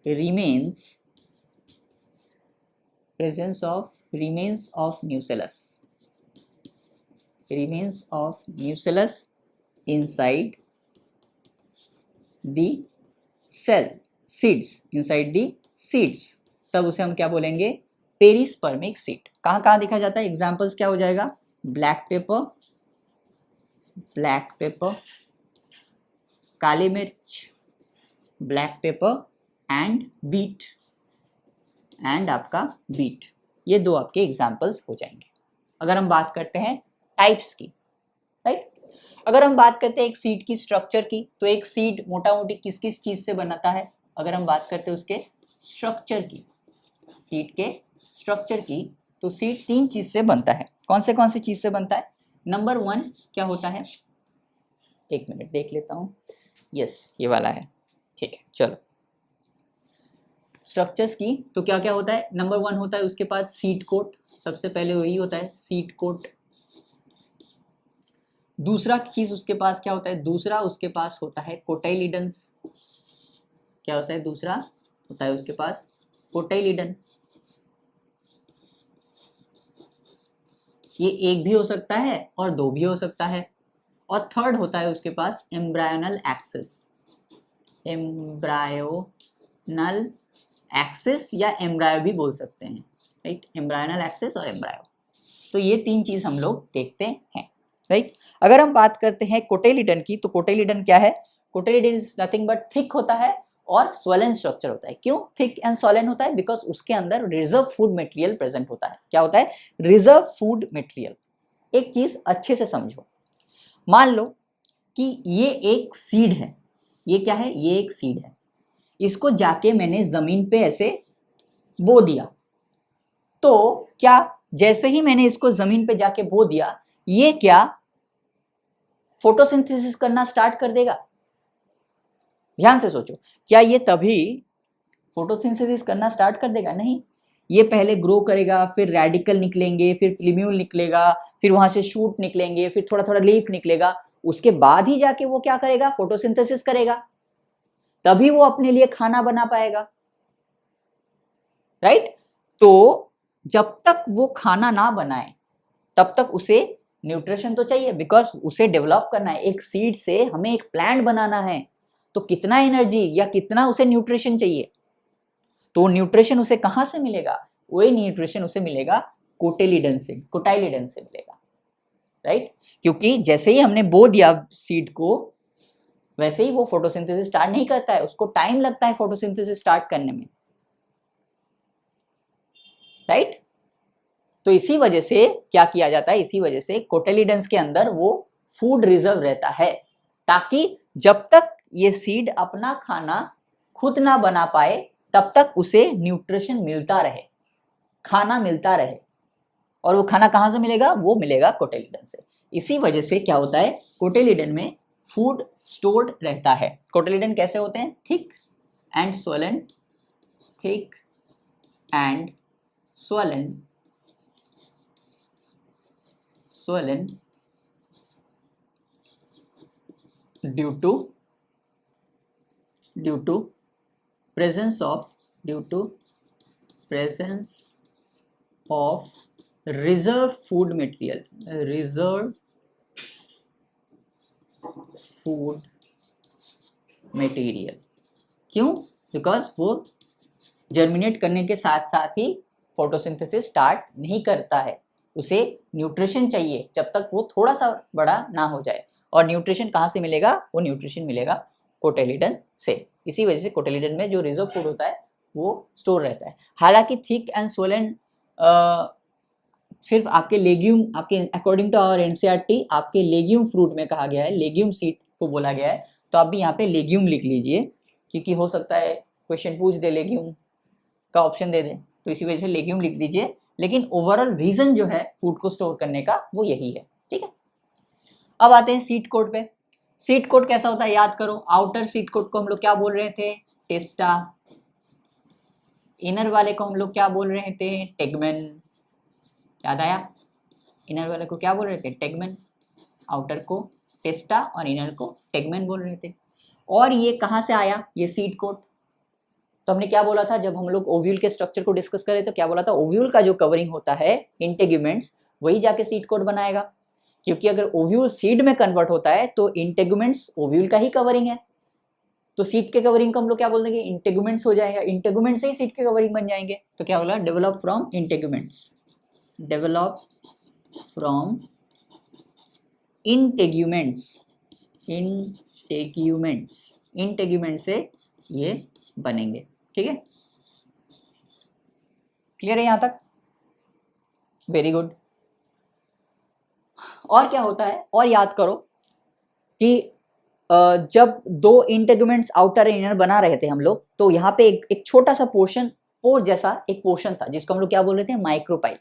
remains, presence of remains of nucellus, remains of nucellus inside the cell, seeds, inside the seeds, तब उसे हम क्या बोलेंगे, पेरिस्पर्मिक सीड। कहाँ कहाँ देखा जाता है, एग्जाम्पल्स क्या हो जाएगा, ब्लैक पेपर, ब्लैक पेपर, काली मिर्च, black pepper, and beet, and आपका बीट, ये दो आपके एग्जाम्पल्स हो जाएंगे। अगर हम बात करते हैं टाइप्स की, राइट, अगर हम बात करते हैं एक सीड की स्ट्रक्चर की, तो एक सीड मोटा मोटी किस किस चीज से बनता है? अगर हम बात करते हैं उसके स्ट्रक्चर की, सीड के स्ट्रक्चर की, तो सीड 3 चीज से बनता है। कौन से चीज से बनता है? नंबर 1 क्या होता है? एक मिनट देख लेता हूँ, यस ये वाला है, ठीक है चलो। स्ट्रक्चर्स की तो क्या क्या होता है? नंबर 1 होता है उसके पास सीड कोट, सबसे पहले वही होता है सीड कोट। दूसरा चीज उसके पास क्या होता है? दूसरा उसके पास होता है कोटाइलिडन्स। क्या होता है? दूसरा होता है उसके पास कोटाइलिडन। ये एक भी हो सकता है और दो भी हो सकता है। और थर्ड होता है उसके पास एम्ब्रायोनल एक्सिस। एम्ब्रायोनल एक्सिस या एम्ब्रायो भी बोल सकते हैं, राइट, एम्ब्रायोनल एक्सिस और एम्ब्रायो। तो ये 3 चीज हम लोग देखते हैं, राइट। अगर हम बात करते हैं कोटाइलिडन की, तो कोटाइलिडन क्या है? कोटाइलिडन इज नथिंग बट थिक होता है और स्वोलन स्ट्रक्चर होता है। क्यों थिक एंड स्वोलन होता है? बिकॉज उसके अंदर रिजर्व फूड मटेरियल प्रेजेंट होता है। क्या होता है? Reserve food material. एक चीज अच्छे से समझो, मान लो कि ये एक सीड है। ये क्या है? ये एक सीड है। इसको जाके मैंने जमीन पे ऐसे बो दिया, तो क्या जैसे ही मैंने इसको जमीन पे जाके बो दिया, ये क्या फोटोसिंथेसिस करना स्टार्ट कर देगा? ध्यान से सोचो, क्या ये तभी फोटोसिंथेसिस करना स्टार्ट कर देगा? नहीं, ये पहले ग्रो करेगा, फिर रेडिकल निकलेंगे, फिर प्लीम्यूल निकलेगा, फिर वहां से शूट निकलेंगे, फिर थोड़ा थोड़ा लीफ निकलेगा। उसके बाद ही जाके वो क्या करेगा? फोटोसिंथेसिस करेगा, तभी वो अपने लिए खाना बना पाएगा, राइट। तो जब तक वो खाना ना बनाए तब तक उसे न्यूट्रिशन तो चाहिए, बिकॉज उसे डेवलप करना है। एक सीड से हमें एक प्लांट बनाना है, तो कितना एनर्जी या कितना उसे न्यूट्रिशन चाहिए? तो न्यूट्रिशन उसे कहां से मिलेगा? वही न्यूट्रिशन उसे मिलेगा कोटाइलिडन से मिलेगा, राइट। क्योंकि जैसे ही हमने बो दिया सीड को, वैसे ही वो फोटोसिंथेसिस स्टार्ट नहीं करता है, उसको टाइम लगता है फोटोसिंथेसिस स्टार्ट करने में, राइट। तो इसी वजह से क्या किया जाता है? इसी वजह से कोटाइलिडन्स के अंदर वो फूड रिजर्व रहता है, ताकि जब तक ये सीड अपना खाना खुद ना बना पाए तब तक उसे न्यूट्रिशन मिलता रहे, खाना मिलता रहे। और वो खाना कहां से मिलेगा? वो मिलेगा कोटाइलिडन से। इसी वजह से क्या होता है? कोटाइलिडन में फूड स्टोर्ड रहता है। कोटाइलिडन कैसे होते हैं? Thick and swollen, thick and swollen, swollen due to presence of reserve food material, reserve food material। क्यों? बिकॉज वो जर्मिनेट करने के साथ साथ ही फोटोसिंथेसिस स्टार्ट नहीं करता है, उसे न्यूट्रिशन चाहिए जब तक वो थोड़ा सा बड़ा ना हो जाए। और न्यूट्रिशन कहाँ से मिलेगा? वो न्यूट्रिशन मिलेगा कोटाइलिडन से। इसी वजह से कोटाइलिडन में जो रिजर्व फूड होता है वो स्टोर रहता है। हालांकि थिक एंड स्वोलन सिर्फ आपके लेग्यूम, आपके अकॉर्डिंग टू आवर एनसीईआरटी आपके लेग्यूम फ्रूट में कहा गया है, लेग्यूम सीड को बोला गया है। तो आप भी यहाँ पे लेग्यूम लिख लीजिए, क्योंकि हो सकता है क्वेश्चन पूछ दे, लेग्यूम का ऑप्शन दे दे, तो इसी वजह से लेग्यूम लिख दीजिए। लेकिन ओवरऑल रीजन जो है फूड को स्टोर करने का वो यही है, ठीक है। अब आते हैं सीड कोट पे। सीड कोट कैसा होता है याद करो। आउटर सीड कोट को हम लोग क्या बोल रहे थे? टेस्टा। इनर वाले को हम लोग क्या बोल रहे थे? टेगमेन। याद आया? इनर वाले को क्या बोल रहे थे? टेगमेन। आउटर को टेस्टा और इनर को टेगमेन बोल रहे थे। और ये कहाँ से आया ये सीड कोट? तो हमने क्या बोला था जब हम लोग ओव्यूल के स्ट्रक्चर को डिस्कस करें, तो क्या बोला था? ओव्यूल का जो कवरिंग होता है इंटेगुमेंट्स, वही जाके सीड कोट बनाएगा। क्योंकि अगर ओव्यूल सीड में कन्वर्ट होता है तो इंटेगुमेंट्स ओव्यूल का ही कवरिंग है, तो सीड के कवरिंग को हम लोग क्या बोल देंगे? इंटेगुमेंट्स हो जाएगा। इंटेगुमेंट से ही सीड के कवरिंग बन जाएंगे। तो क्या बोला? Develop from integuments, develop from integuments, integument से ये बनेंगे, ठीक है। क्लियर है यहां तक? Very good. और क्या होता है, और याद करो कि जब दो इंटेगुमेंट्स आउटर इनर बना रहे थे हम लोग, तो यहाँ पे एक छोटा सा पोर्शन, पोर जैसा एक पोर्शन था जिसको हम लोग क्या बोल रहे थे, माइक्रोपाइल,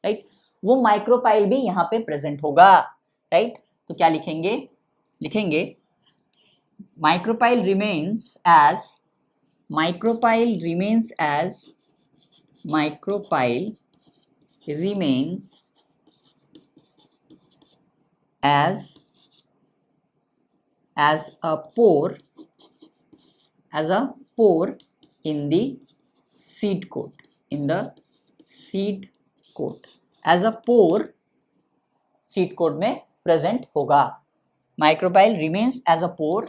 राइट। वो माइक्रोपाइल भी यहाँ पे प्रेजेंट होगा, राइट। तो क्या लिखेंगे, लिखेंगे micropyle remains as, micropyle remains as, micropyle remains as a pore, as a pore in the seed coat, in the seed coat, as a pore seed coat में present होगा। Microbial remains as a pore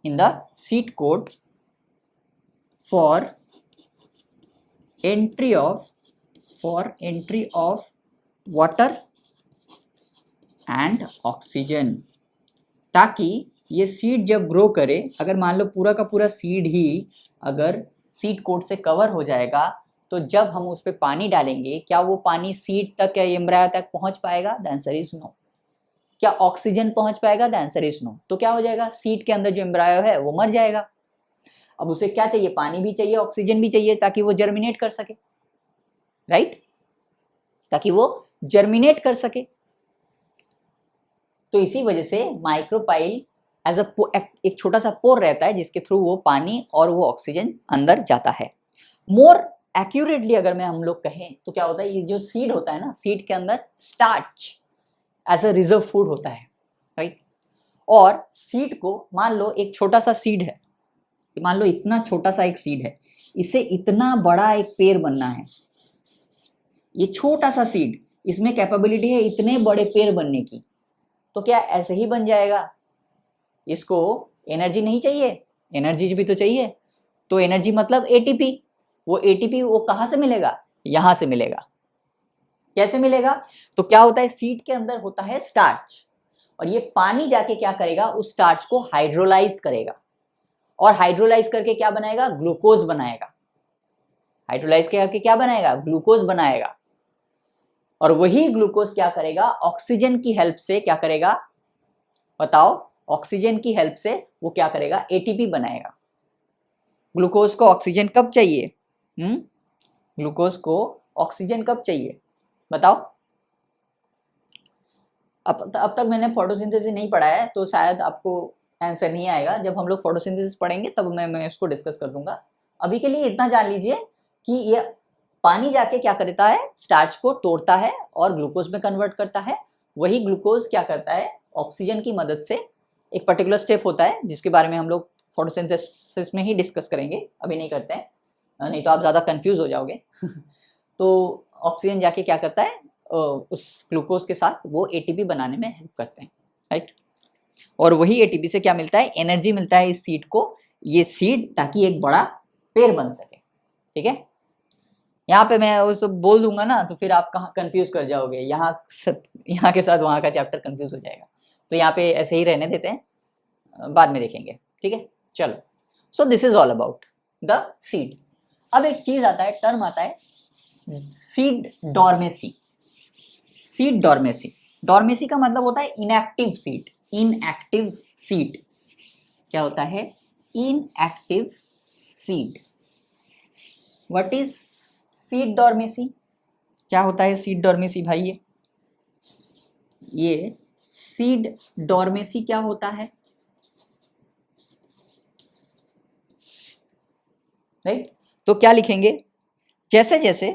in the seed coat for entry of water and oxygen, ताकि ये seed जब grow करे, अगर मान लो पूरा का पूरा सीड ही अगर सीड कोट से कवर हो जाएगा, तो जब हम उस पर पानी डालेंगे, क्या वो पानी सीड तक या एम्ब्रायो तक पहुंच पाएगा? The answer is no. क्या ऑक्सीजन पहुंच पाएगा? The answer is no. तो क्या हो जाएगा, सीड के अंदर जो एम्ब्रायो है वो मर जाएगा। अब उसे क्या चाहिए, पानी भी चाहिए, ऑक्सीजन भी चाहिए, ताकि वो जर्मिनेट कर सके, राइट, ताकि वो जर्मिनेट कर सके। तो इसी वजह से माइक्रोपाइल एज अ एक छोटा सा पोर रहता है जिसके थ्रू वो पानी और वो ऑक्सीजन अंदर जाता है। मोर एक्यूरेटली अगर मैं हम लोग कहें तो क्या होता है, ये जो सीड होता है ना, सीड के अंदर starch as a reserve food होता है, राइट। और सीड को मान लो एक छोटा सा सीड है, मान लो इतना छोटा सा एक सीड है, इसे इतना बड़ा एक पेड़ बनना है। ये छोटा सा सीड, इसमें कैपेबिलिटी है इतने बड़े पेड़ बनने की, तो क्या ऐसे ही बन जाएगा? इसको एनर्जी नहीं चाहिए, एनर्जी भी तो चाहिए। तो एनर्जी मतलब एटीपी, वो एटीपी वो कहाँ से मिलेगा? यहां से मिलेगा। कैसे मिलेगा? तो क्या होता है, सीड के अंदर होता है स्टार्च, और ये पानी जाके क्या करेगा, उस स्टार्च को हाइड्रोलाइज करेगा, और हाइड्रोलाइज करके क्या बनाएगा, ग्लूकोज बनाएगा। हाइड्रोलाइज करके क्या बनाएगा, ग्लूकोज बनाएगा। और वही ग्लूकोज क्या करेगा, ऑक्सीजन की हेल्प से क्या करेगा, बताओ, ऑक्सीजन की हेल्प से वो क्या करेगा, एटीपी बनाएगा। ग्लूकोज को ऑक्सीजन कब चाहिए? ग्लूकोज को ऑक्सीजन कब चाहिए, बताओ। अब तक मैंने फोटोसिंथेसिस नहीं पढ़ा है, तो शायद आपको आंसर नहीं आएगा। जब हम लोग फोटोसिंथेसिस पढ़ेंगे तब मैं इसको डिस्कस कर दूंगा। अभी के लिए इतना जान लीजिए कि ये पानी जाके क्या करता है, स्टार्च को तोड़ता है और ग्लूकोज में कन्वर्ट करता है। वही ग्लूकोज क्या करता है, ऑक्सीजन की मदद से, एक पर्टिकुलर स्टेप होता है जिसके बारे में हम लोग फोटोसिंथेसिस में ही डिस्कस करेंगे, अभी नहीं करते हैं, नहीं तो आप ज़्यादा कंफ्यूज हो जाओगे। तो ऑक्सीजन जाके क्या करता है, उस ग्लूकोज के साथ वो एटीपी बनाने में हेल्प करते हैं, राइट। और वही एटीपी से क्या मिलता है, एनर्जी मिलता है इस सीड को, ये सीड ताकि एक बड़ा पेड़ बन सके, ठीक है। यहाँ पे मैं वो सब बोल दूंगा ना, तो फिर आप कहाँ कंफ्यूज कर जाओगे, यहाँ के साथ वहाँ का चैप्टर कंफ्यूज हो जाएगा। तो यहाँ पे ऐसे ही रहने देते हैं, बाद में देखेंगे, ठीक है। चलो, so this is all about the seed. अब एक चीज आता है, टर्म आता है सीड डॉर्मेसी। सीड डॉर्मेसी, डॉर्मेसी का मतलब होता है इनएक्टिव सीड। इनएक्टिव सीड क्या होता है, inactive seed. What is seed dormancy? क्या होता है सीड डॉर्मेसी भाई? ये सीड डॉर्मेसी क्या होता है, राइट। तो क्या लिखेंगे, जैसे जैसे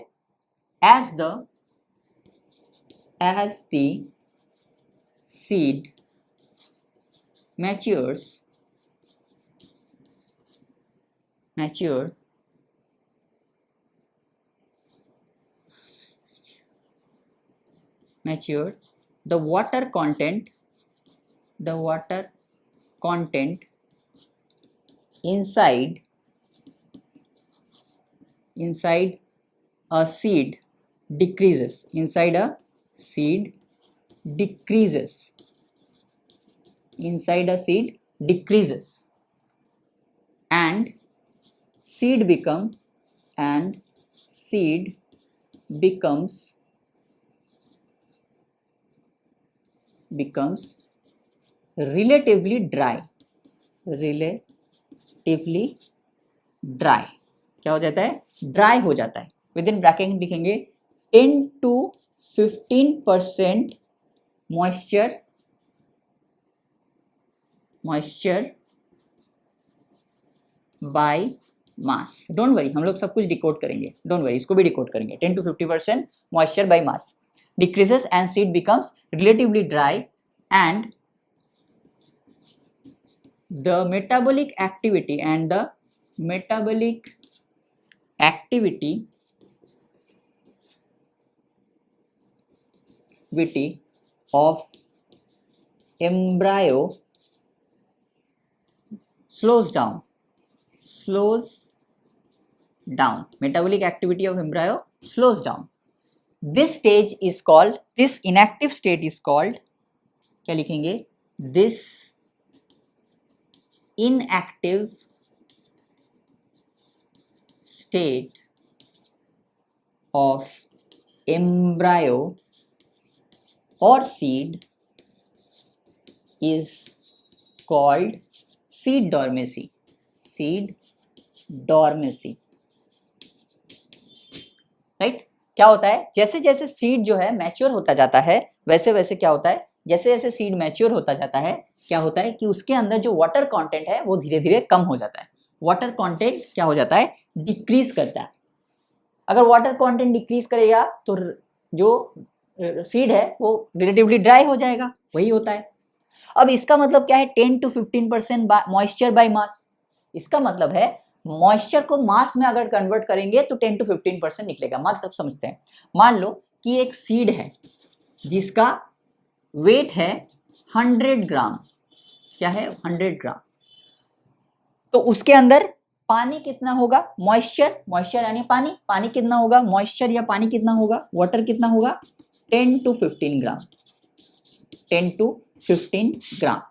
as the seed mature the water content inside a seed decreases, inside a seed decreases, and seed becomes becomes relatively dry, relatively dry, क्या हो जाता है, ड्राई हो जाता है। विद इन ब्रैकेट लिखेंगे 10 to 15% moisture by mass. Don't worry, हम लोग सब कुछ डिकोड करेंगे, डोंट वरी, इसको भी डिकोड करेंगे। 10 to 50% moisture by mass decreases and seed becomes relatively dry and the metabolic activity of embryo slows down. Metabolic activity of embryo slows down. This inactive state is called, क्या लिखेंगे, this inactive state of embryo or seed is called seed dormancy. Right? क्या होता है, जैसे जैसे seed जो है mature होता जाता है, वैसे वैसे क्या होता है, जैसे जैसे सीड मैच्योर होता जाता है, क्या होता है कि उसके अंदर जो वाटर कंटेंट है वो धीरे धीरे कम हो जाता है। वाटर कंटेंट क्या हो जाता है, डिक्रीज करता है। अगर वाटर कंटेंट डिक्रीज करेगा तो जो सीड है वो रिलेटिवली ड्राई हो जाएगा, वही होता है। अब इसका मतलब क्या है, 10 to 15% मॉइस्चर बाय मास। इसका मतलब है मॉइस्चर को मास में अगर कन्वर्ट करेंगे तो 10 to 15% निकलेगा। मतलब समझते हैं, मान लो कि एक सीड है जिसका वेट है 100 ग्राम, क्या है 100 ग्राम, तो उसके अंदर पानी कितना होगा, मॉइस्चर यानी पानी कितना होगा, मॉइस्चर या पानी कितना होगा, वाटर कितना होगा, 10 to 15 ग्राम, 10 to 15 ग्राम।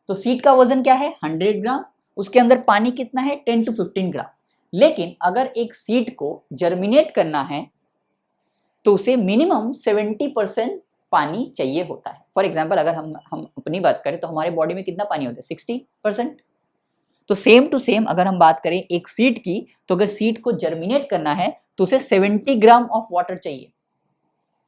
तो सीड का वजन क्या है 100 ग्राम, उसके अंदर पानी कितना है 10 to 15 ग्राम। लेकिन अगर एक सीड को जर्मिनेट करना है तो उसे मिनिमम 70% पानी चाहिए होता है। फॉर एग्जाम्पल अगर हम अपनी बात करें तो हमारे बॉडी में कितना पानी होता है 60%। तो सेम टू सेम अगर हम बात करें एक सीड की, तो अगर सीड को जर्मिनेट करना है तो उसे 70 ग्राम ऑफ वाटर चाहिए।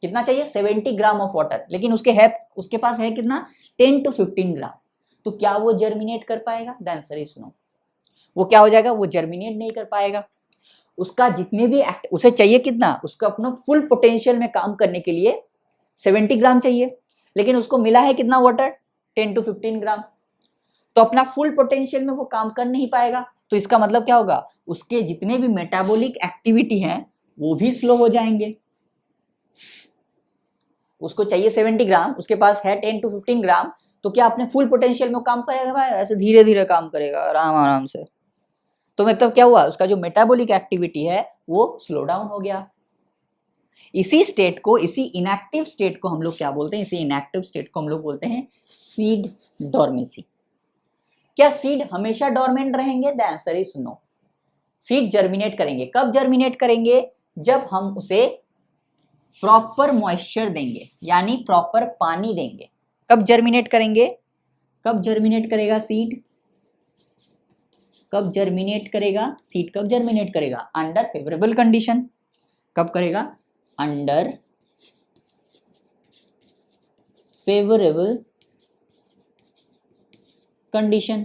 कितना चाहिए, 70 ग्राम ऑफ वाटर। लेकिन उसके पास है कितना, 10 to 15 ग्राम। तो क्या वो जर्मिनेट कर पाएगा, द आंसर इज नो। वो क्या हो जाएगा, वो जर्मिनेट नहीं कर पाएगा। उसका जितने भी उसे चाहिए कितना, उसका अपना फुल पोटेंशियल में काम करने के लिए 70 ग्राम चाहिए, लेकिन उसको मिला है कितना वाटर, 10 to 15 ग्राम। तो अपना फुल पोटेंशियल में वो काम कर नहीं पाएगा। तो इसका मतलब क्या होगा, उसके जितने भी मेटाबॉलिक एक्टिविटी हैं वो भी स्लो हो जाएंगे। उसको चाहिए 70 ग्राम, उसके पास है 10 to 15 ग्राम, तो क्या अपने फुल पोटेंशियल में काम करेगा भाई, ऐसे धीरे धीरे काम करेगा, आराम आराम से। तो मतलब क्या हुआ, उसका जो मेटाबॉलिक एक्टिविटी है वो स्लो डाउन हो गया। इसी स्टेट को, इसी इनएक्टिव स्टेट को हम लोग क्या बोलते हैं, इसी इनएक्टिव स्टेट को हम लोग बोलते हैं सीड डॉर्मेंसी। क्या सीड हमेशा डॉर्मेंट रहेंगे, the answer is no. Seed germinate करेंगे, कब जर्मिनेट करेंगे, जब हम उसे प्रॉपर मॉइस्चर देंगे, यानी प्रॉपर पानी देंगे। कब जर्मिनेट करेंगे, कब जर्मिनेट करेगा सीड, कब जर्मिनेट करेगा सीड, कब जर्मिनेट करेगा, अंडर फेवरेबल कंडीशन। कब करेगा, अंडर फेवरेबल कंडीशन।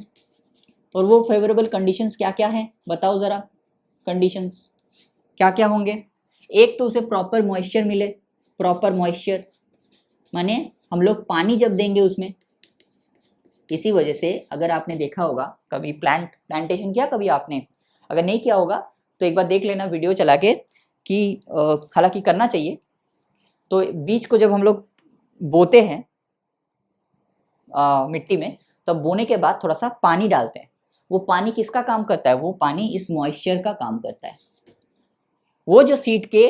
और वो फेवरेबल कंडीशंस क्या क्या है बताओ जरा, कंडीशंस क्या क्या होंगे। एक तो उसे प्रॉपर मॉइस्चर मिले, प्रॉपर मॉइस्चर माने हम लोग पानी जब देंगे उसमें, इसी वजह से अगर आपने देखा होगा कभी प्लांटेशन किया कभी आपने, अगर नहीं किया होगा तो एक बार देख लेना वीडियो चला के कि हालांकि करना चाहिए। तो बीज को जब हम लोग बोते हैं मिट्टी में, तब बोने के बाद थोड़ा सा पानी डालते हैं। वो पानी किसका काम करता है, वो पानी इस मॉइस्चर का काम करता है। वो जो सीड के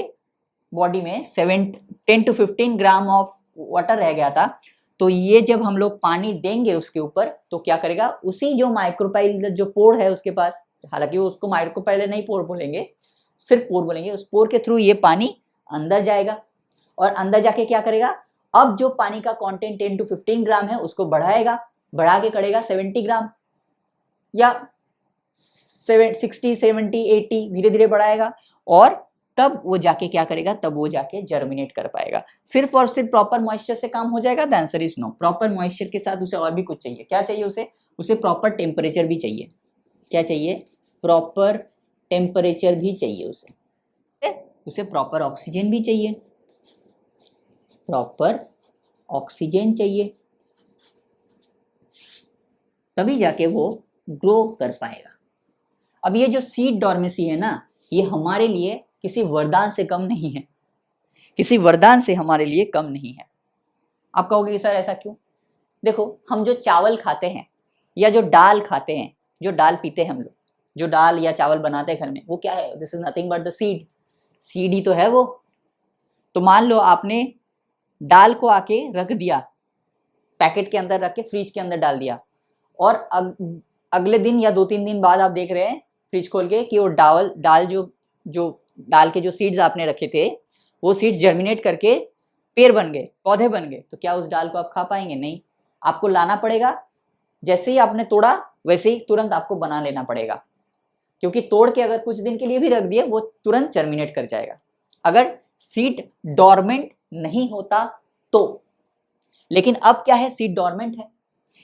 बॉडी में 10 to 15 ग्राम ऑफ वाटर रह गया था, तो ये जब हम लोग पानी देंगे उसके ऊपर तो क्या करेगा, उसी जो माइक्रोपाइल जो पोर है उसके पास, हालांकि उसको माइक्रोपाइल नहीं पोर बोलेंगे, सिर्फ पोर बोलेंगे, उस पोर के थ्रू ये पानी अंदर जाएगा और अंदर जाके क्या करेगा, अब जो पानी का कंटेंट 10 to 15 ग्राम है उसको बढ़ाएगा, बढ़ा के करेगा 70 ग्राम या 60, 70, 80 धीरे धीरे बढ़ाएगा, और तब वो जाके क्या करेगा, तब वो जाके जर्मिनेट कर पाएगा। सिर्फ और सिर्फ प्रॉपर मॉइस्चर से काम हो जाएगा? The answer is no. Proper moisture के साथ उसे और भी कुछ चाहिए। क्या चाहिए उसे? उसे प्रॉपर टेम्परेचर भी चाहिए। क्या चाहिए? प्रॉपर टेम्परेचर भी चाहिए उसे प्रॉपर ऑक्सीजन भी चाहिए, प्रॉपर ऑक्सीजन चाहिए, तभी जाके वो ग्रो कर पाएगा। अब ये जो सीड डॉर्मेसी है ना, ये हमारे लिए किसी वरदान से कम नहीं है, किसी वरदान से हमारे लिए कम नहीं है। आप कहोगे कि सर ऐसा क्यों? देखो, हम जो चावल खाते हैं या जो दाल खाते हैं, जो दाल पीते हैं हम लोग, जो दाल या चावल बनाते हैं घर में, वो क्या है? This is nothing but the seed. Seed ही तो है वो। तो मान लो आपने दाल को आके रख दिया, पैकेट के अंदर रख के फ्रिज के अंदर डाल दिया, और अगले दिन या 2-3 दिन बाद आप देख रहे हैं फ्रिज खोल के कि वो दाल जो दाल के जो सीड्स आपने रखे थे, वो सीड्स जर्मिनेट करके पेड़ बन गए, पौधे बन गए। तो क्या उस दाल को आप खा पाएंगे? नहीं। आपको लाना पड़ेगा, जैसे ही आपने तोड़ा वैसे ही तुरंत आपको बना लेना पड़ेगा, क्योंकि तोड़ के अगर कुछ दिन के लिए भी रख दिए वो तुरंत जर्मिनेट कर जाएगा, अगर सीड डॉर्मेंट नहीं होता तो। लेकिन अब क्या है? सीड डॉर्मेंट है,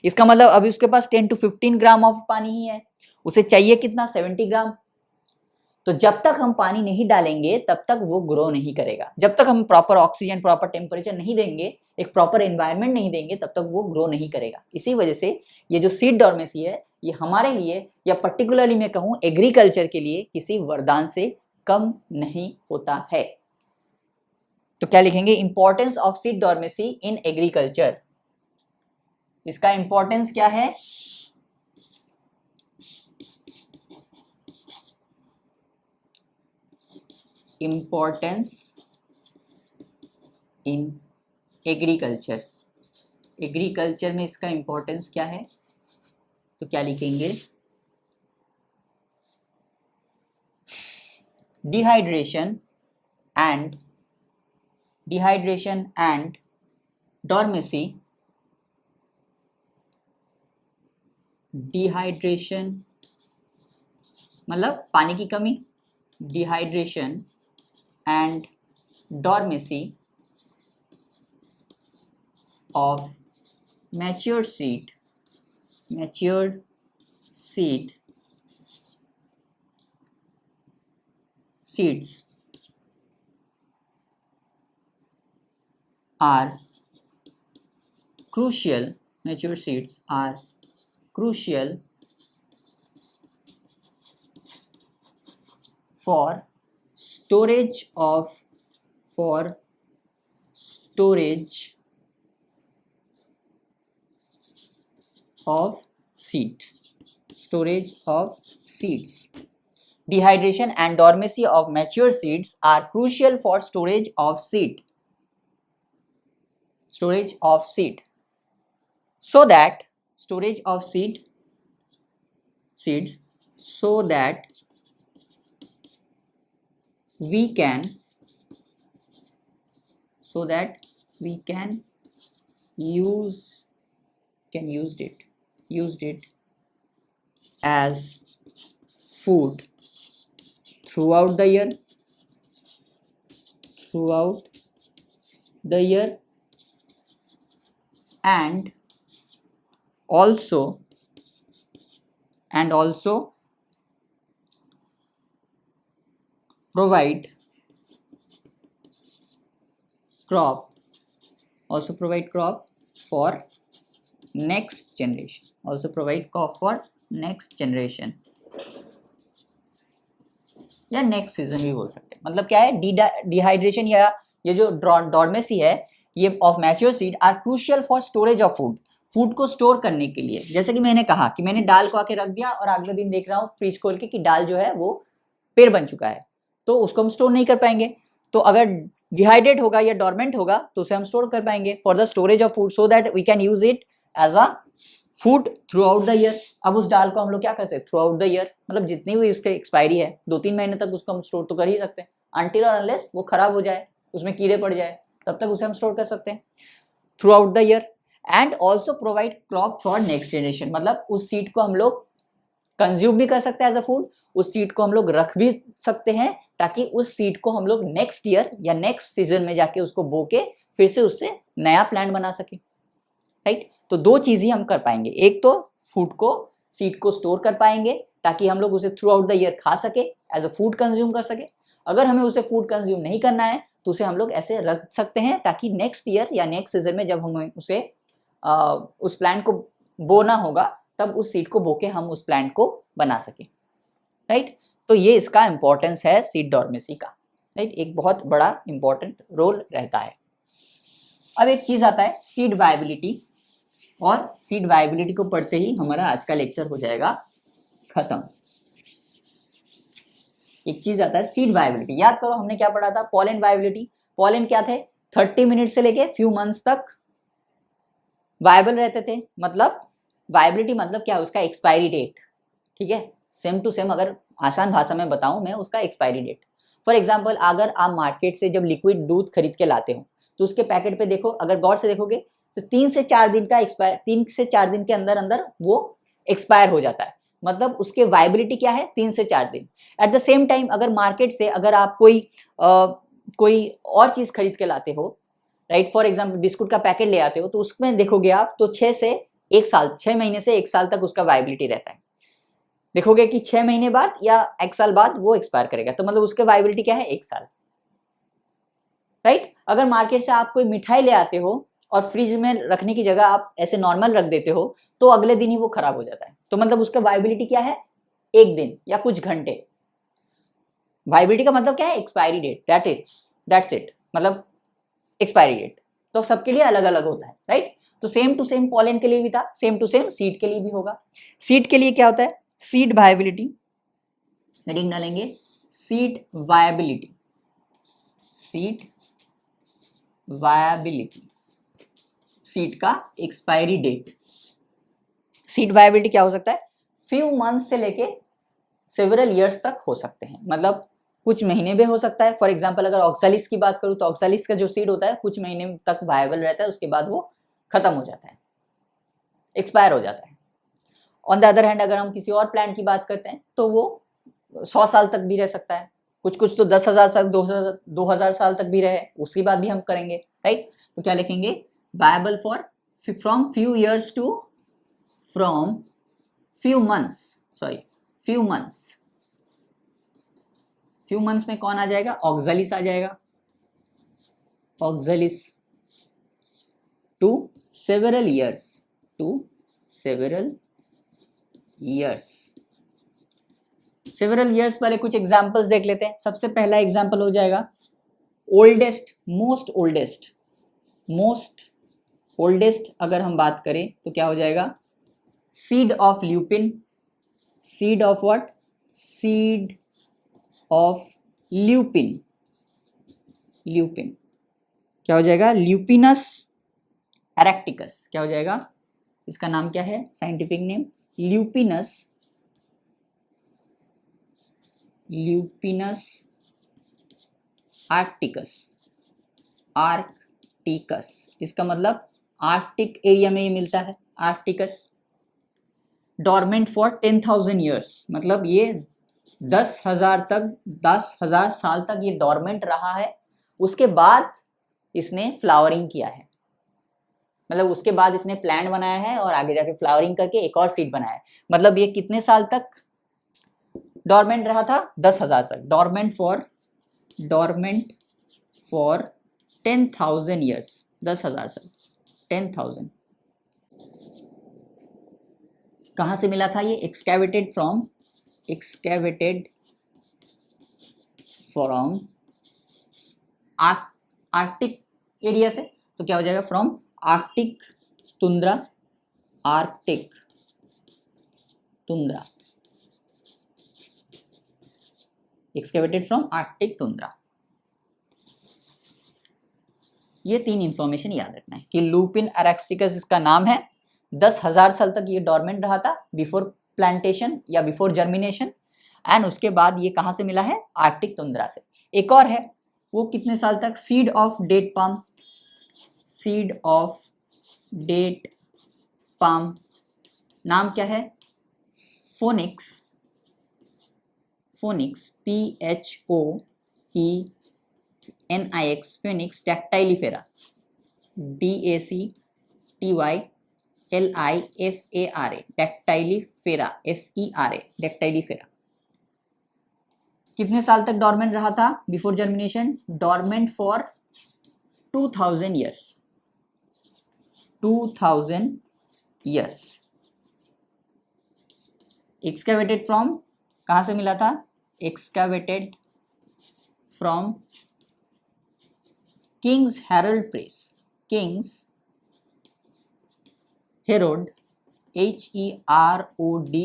इसका मतलब अभी उसके पास 10 to 15 ग्राम ऑफ पानी ही है, उसे चाहिए कितना? 70 ग्राम। तो जब तक हम पानी नहीं डालेंगे तब तक वो ग्रो नहीं करेगा। जब तक हम प्रॉपर ऑक्सीजन, प्रॉपर टेम्परेचर नहीं देंगे, एक प्रॉपर एनवायरनमेंट नहीं देंगे, तब तक वो ग्रो नहीं करेगा। इसी वजह से ये जो सीड डॉर्मेसी है, ये हमारे लिए, या पर्टिकुलरली मैं कहूँ एग्रीकल्चर के लिए, किसी वरदान से कम नहीं होता है। तो क्या लिखेंगे? Importance of seed dormancy in agriculture. इसका इंपॉर्टेंस क्या है? Importance in agriculture. एग्रीकल्चर में इसका इंपॉर्टेंस क्या है? तो क्या लिखेंगे? Dehydration and डॉर्मेसी। डिहाइड्रेशन मतलब पानी की कमी, dehydration and dormancy of mature seed seeds are crucial. Mature seeds are crucial for storage of seeds. Dehydration and dormancy of mature seeds are crucial for storage of seed. So that we can use it as food throughout the year, and also provide crop for next generation, या next season भी बोल सकते हैं। मतलब क्या है? Dehydration या ये जो डॉर्मेसी है, ये of mature seed are crucial for storage of food को स्टोर करने के लिए। जैसे कि मैंने कहा कि मैंने दाल को आके रख दिया और अगले दिन देख रहा हूँ फ्रिज खोल के कि दाल जो है वो पेड़ बन चुका है, तो उसको हम स्टोर नहीं कर पाएंगे। तो अगर डिहाइड्रेट होगा या डॉर्मेंट होगा तो उसे हम स्टोर कर पाएंगे for the storage of food, so that we can use it as a food throughout the year. अब उस दाल को हम लोग क्या कर सकते हैं? थ्रू आउट द ईयर, मतलब जितनी भी उसकी एक्सपायरी है, 2-3 महीने तक उसको हम स्टोर तो कर ही सकते हैं, अनटिल और अनलेस वो खराब हो जाए, उसमें कीड़े पड़ जाए, तब तक उसे हम स्टोर कर सकते हैं through out the year. And also provide crop for next generation, मतलब उस सीड को हम लोग कंज्यूम भी कर सकते हैं एज अ फूड, उस सीड को हम लोग रख भी सकते हैं ताकि उस सीड को हम लोग नेक्स्ट ईयर या नेक्स्ट सीजन में जाके उसको बो के फिर से उससे नया प्लांट बना सके, राइट। तो दो चीजें हम कर पाएंगे, एक तो फूड को, सीड को स्टोर कर पाएंगे ताकि हम लोग उसे थ्रू आउट द ईयर खा सके, एज अ फूड कंज्यूम कर सके। अगर हमें उसे फूड कंज्यूम नहीं करना है तो उसे हम लोग ऐसे रख सकते हैं ताकि नेक्स्ट ईयर या नेक्स्ट सीजन में जब हम उसे उस प्लांट को बोना होगा तब उस सीड को बो के हम उस प्लांट को बना सके, राइट। तो ये इसका इंपॉर्टेंस है सीड डॉर्मेसी का, राइट। एक बहुत बड़ा इंपॉर्टेंट रोल रहता है। अब एक चीज आता है सीड वायबिलिटी, और सीड वायबिलिटी को पढ़ते ही हमारा आज का लेक्चर हो जाएगा खत्म। एक चीज आता है सीड वायबिलिटी, याद करो हमने क्या पढ़ा था, पॉलन वायबिलिटी। पॉलन क्या थे, 30 मिनट से लेके फ्यू मंथ्स तक वायबल रहते थे। मतलब वायबिलिटी मतलब क्या है, उसका एक्सपायरी डेट, ठीक है। सेम टू सेम अगर आसान भाषा में बताऊं मैं, उसका एक्सपायरी डेट। फॉर एग्जाम्पल अगर आप मार्केट से जब लिक्विड दूध खरीद के लाते हो तो उसके पैकेट पे देखो, अगर गौर से देखोगे तो 3 से 4 दिन का 3 से 4 दिन के अंदर अंदर वो एक्सपायर हो जाता है। मतलब उसके वायबिलिटी क्या है, 3 से 4 दिन। एट द सेम टाइम अगर मार्केट से अगर आप कोई और चीज खरीद के लाते हो, राइट, फॉर एग्जाम्पल बिस्कुट का पैकेट ले आते हो, तो उसमें देखोगे आप तो 6 महीने से 1 साल तक उसका वायबिलिटी रहता है। देखोगे कि 6 महीने बाद या 1 साल बाद वो एक्सपायर करेगा, तो मतलब उसके वायबिलिटी क्या है, 1 साल, राइट। अगर मार्केट से आप कोई मिठाई ले आते हो और फ्रिज में रखने की जगह आप ऐसे नॉर्मल रख देते हो तो अगले दिन ही वो खराब हो जाता है, तो मतलब उसका वायबिलिटी क्या है, 1 दिन या कुछ घंटे। वायबिलिटी का मतलब क्या है, एक्सपायरी डेट, दैट्स इट, मतलब एक्सपायरी डेट। तो सबके लिए अलग अलग होता है, राइट। तो सेम टू सेम पॉलन के लिए भी था, सेम टू सेम सीड के लिए भी होगा। सीड के लिए क्या होता है, सीड वायबिलिटी, हेडिंग डालेंगे seed viability, seed viability, seed का एक्सपायरी डेट। सीड वायबिलिटी क्या हो सकता है, फ्यू मंथ से लेके सेवरल ईयर्स तक हो सकते हैं, मतलब कुछ महीने भी हो सकता है। फॉर एग्जाम्पल अगर ऑक्सालिस की बात करूं तो ऑक्सालिस का जो सीड होता है कुछ महीने तक वायबल रहता है, उसके बाद वो खत्म हो जाता है, एक्सपायर हो जाता है। ऑन द अदर हैंड अगर हम किसी और प्लांट की बात करते हैं तो वो 100 साल तक भी रह सकता है, कुछ तो 10,000 साल 2000 साल तक भी रहे, उसकी बात भी हम करेंगे, राइट। तो क्या लिखेंगे, viable for from few years to from few months में कौन आ जाएगा, ऑक्सालिस आ जाएगा, ऑक्सालिस टू सेवरल ईयर्स पहले कुछ एग्जांपल्स देख लेते हैं। सबसे पहला एग्जांपल हो जाएगा मोस्ट ओल्डेस्ट अगर हम बात करें तो क्या हो जाएगा, seed of lupin, seed of what, seed of lupin क्या हो जाएगा, ल्यूपिनस एरेक्टिकस। क्या हो जाएगा, इसका नाम क्या है, साइंटिफिक नेम ल्यूपिनस आर्कटिकस। इसका मतलब आर्कटिक एरिया में ये मिलता है, आर्कटिकस। डॉर्मेंट फॉर 10,000 ईयर्स, मतलब ये 10,000 साल तक ये डॉर्मेंट रहा है। उसके बाद इसने फ्लावरिंग किया है, मतलब उसके बाद इसने प्लांट बनाया है और आगे जाके फ्लावरिंग करके एक और सीड बनाया है। मतलब ये कितने साल तक डॉर्मेंट रहा था, 10,000 तक। डॉर्मेंट फॉर 10,000 ईयर्स, 10,000 साल, 10,000। कहां से मिला था ये, एक्सकैवेटेड फ्रॉम आर्कटिक एरिया से। तो क्या हो जाएगा, from Arctic tundra, excavated from Arctic tundra. ये 3 इंफॉर्मेशन याद रखना है कि लूपिन एरेक्टिकस इसका नाम है, 10,000 साल तक ये डॉर्मेंट रहा था बिफोर प्लांटेशन या बिफोर जर्मिनेशन, एंड उसके बाद ये कहां से मिला है, आर्कटिक टुंड्रा से। एक और है, वो कितने साल तक, seed of date palm, seed of date palm, नाम क्या है? Phoenix, Phoenix PHOENIX, Phoenix dactylifera, DACTYLIFARA, dactylifera, FERA, dactylifera. कितने साल तक डॉर्मेंट रहा था before germination? Dormant for 2000 years, 2000 years. Excavated from, कहां से मिला था? Excavated from King's Harold press, King's Herod, HEROD',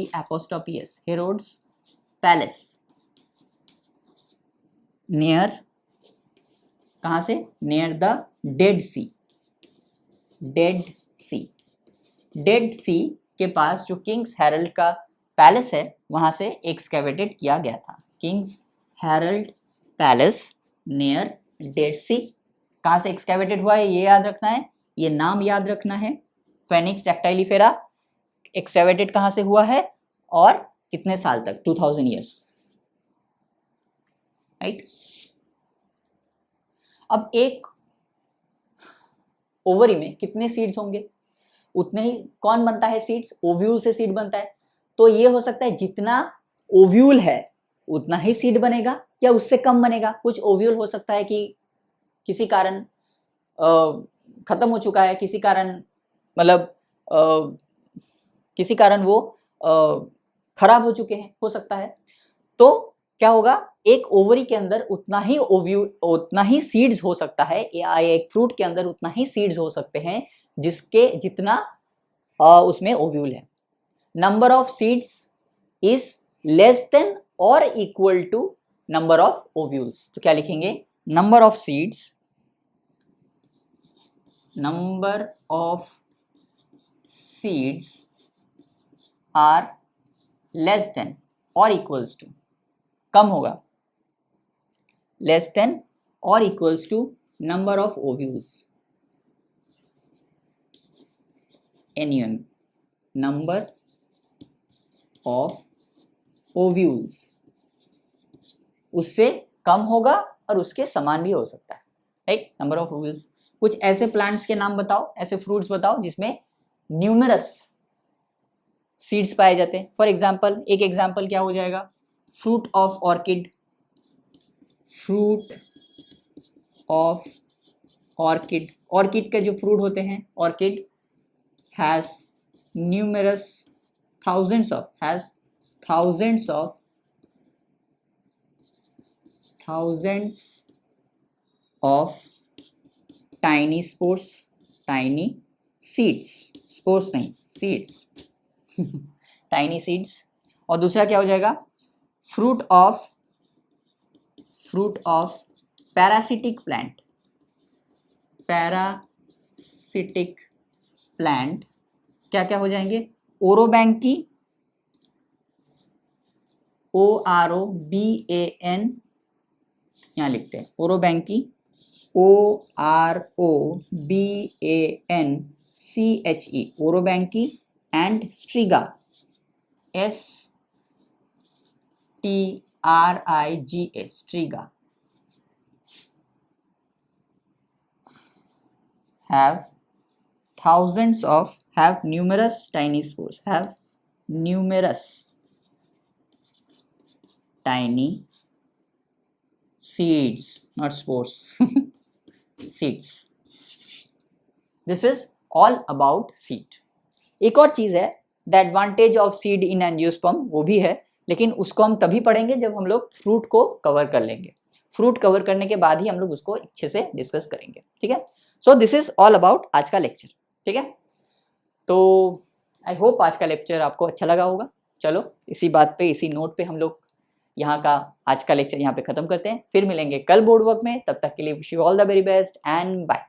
Herod's palace, near, कहां से? Near the Dead Sea, Dead Sea, Dead Sea के पास जो किंग्स हेरल्ड का पैलेस है वहां से एक्सकैवेटेड किया गया था। King's Harold palace near Dead Sea, कहां से एक्सकैवेटेड हुआ है ये याद रखना है, ये नाम याद रखना है। फेनिक्स डैक्टाइलिफेरा एक्सकैवेटेड कहां से हुआ है और कितने साल तक? 2000 ईयर्स, राइट। अब एक ओवरी में कितने सीड्स होंगे? उतने ही। कौन बनता है सीड्स? ओव्यूल से सीड बनता है। तो ये हो सकता है जितना ओव्यूल है उतना ही सीड बनेगा या उससे कम बनेगा। कुछ ओव्यूल हो सकता है कि किसी कारण खत्म हो चुका है, किसी कारण मतलब किसी कारण वो खराब हो चुके हैं, हो सकता है। तो क्या होगा? एक ओवरी के अंदर उतना ही ओव्यूल, उतना ही सीड्स हो सकता है, या एक फ्रूट के अंदर उतना ही सीड्स हो सकते हैं जिसके जितना उसमें ओव्यूल है। Number of seeds is less than और equal to number of ovules. तो क्या लिखेंगे? Number of seeds, number of seeds are less than और इक्वल्स टू, कम होगा, लेस देन और equals to number of ovules, NUM, number of ovules, उससे कम होगा और उसके समान भी हो सकता है, राइट। Number of ovules. कुछ ऐसे प्लांट्स के नाम बताओ, ऐसे फ्रूट्स बताओ जिसमें न्यूमरस सीड्स पाए जाते हैं। फॉर एग्जाम्पल, एक एग्जाम्पल क्या हो जाएगा? Fruit of orchid, fruit of orchid, orchid के जो फ्रूट होते हैं, orchid has numerous thousands of tiny spores, tiny seeds, spores नहीं, seeds tiny seeds। और दूसरा क्या हो जाएगा? fruit of parasitic plant, parasitic plant क्या क्या हो जाएंगे? ओरोबैंकी, OROBAN, यहाँ लिखते हैं Orobanche, OROBANCHE, Orobanche, and Striga, STRIGA, Striga, have numerous tiny spores, have numerous tiny seeds, not spores seeds। This is all about seed। एक और चीज है, the advantage of seed in angiosperm, वो भी है, लेकिन उसको हम तभी पढ़ेंगे जब हम लोग फ्रूट को कवर कर लेंगे। फ्रूट कवर करने के बाद ही हम लोग उसको अच्छे से डिस्कस करेंगे, ठीक है। So this is all about आज का लेक्चर, ठीक है। तो आई होप आज का लेक्चर आपको अच्छा लगा होगा। चलो इसी बात पे, इसी नोट पे हम लोग यहाँ का आज का लेक्चर यहाँ पे खत्म करते हैं। फिर मिलेंगे कल बोर्ड वर्क में, तब तक के लिए wish you all the very best and bye.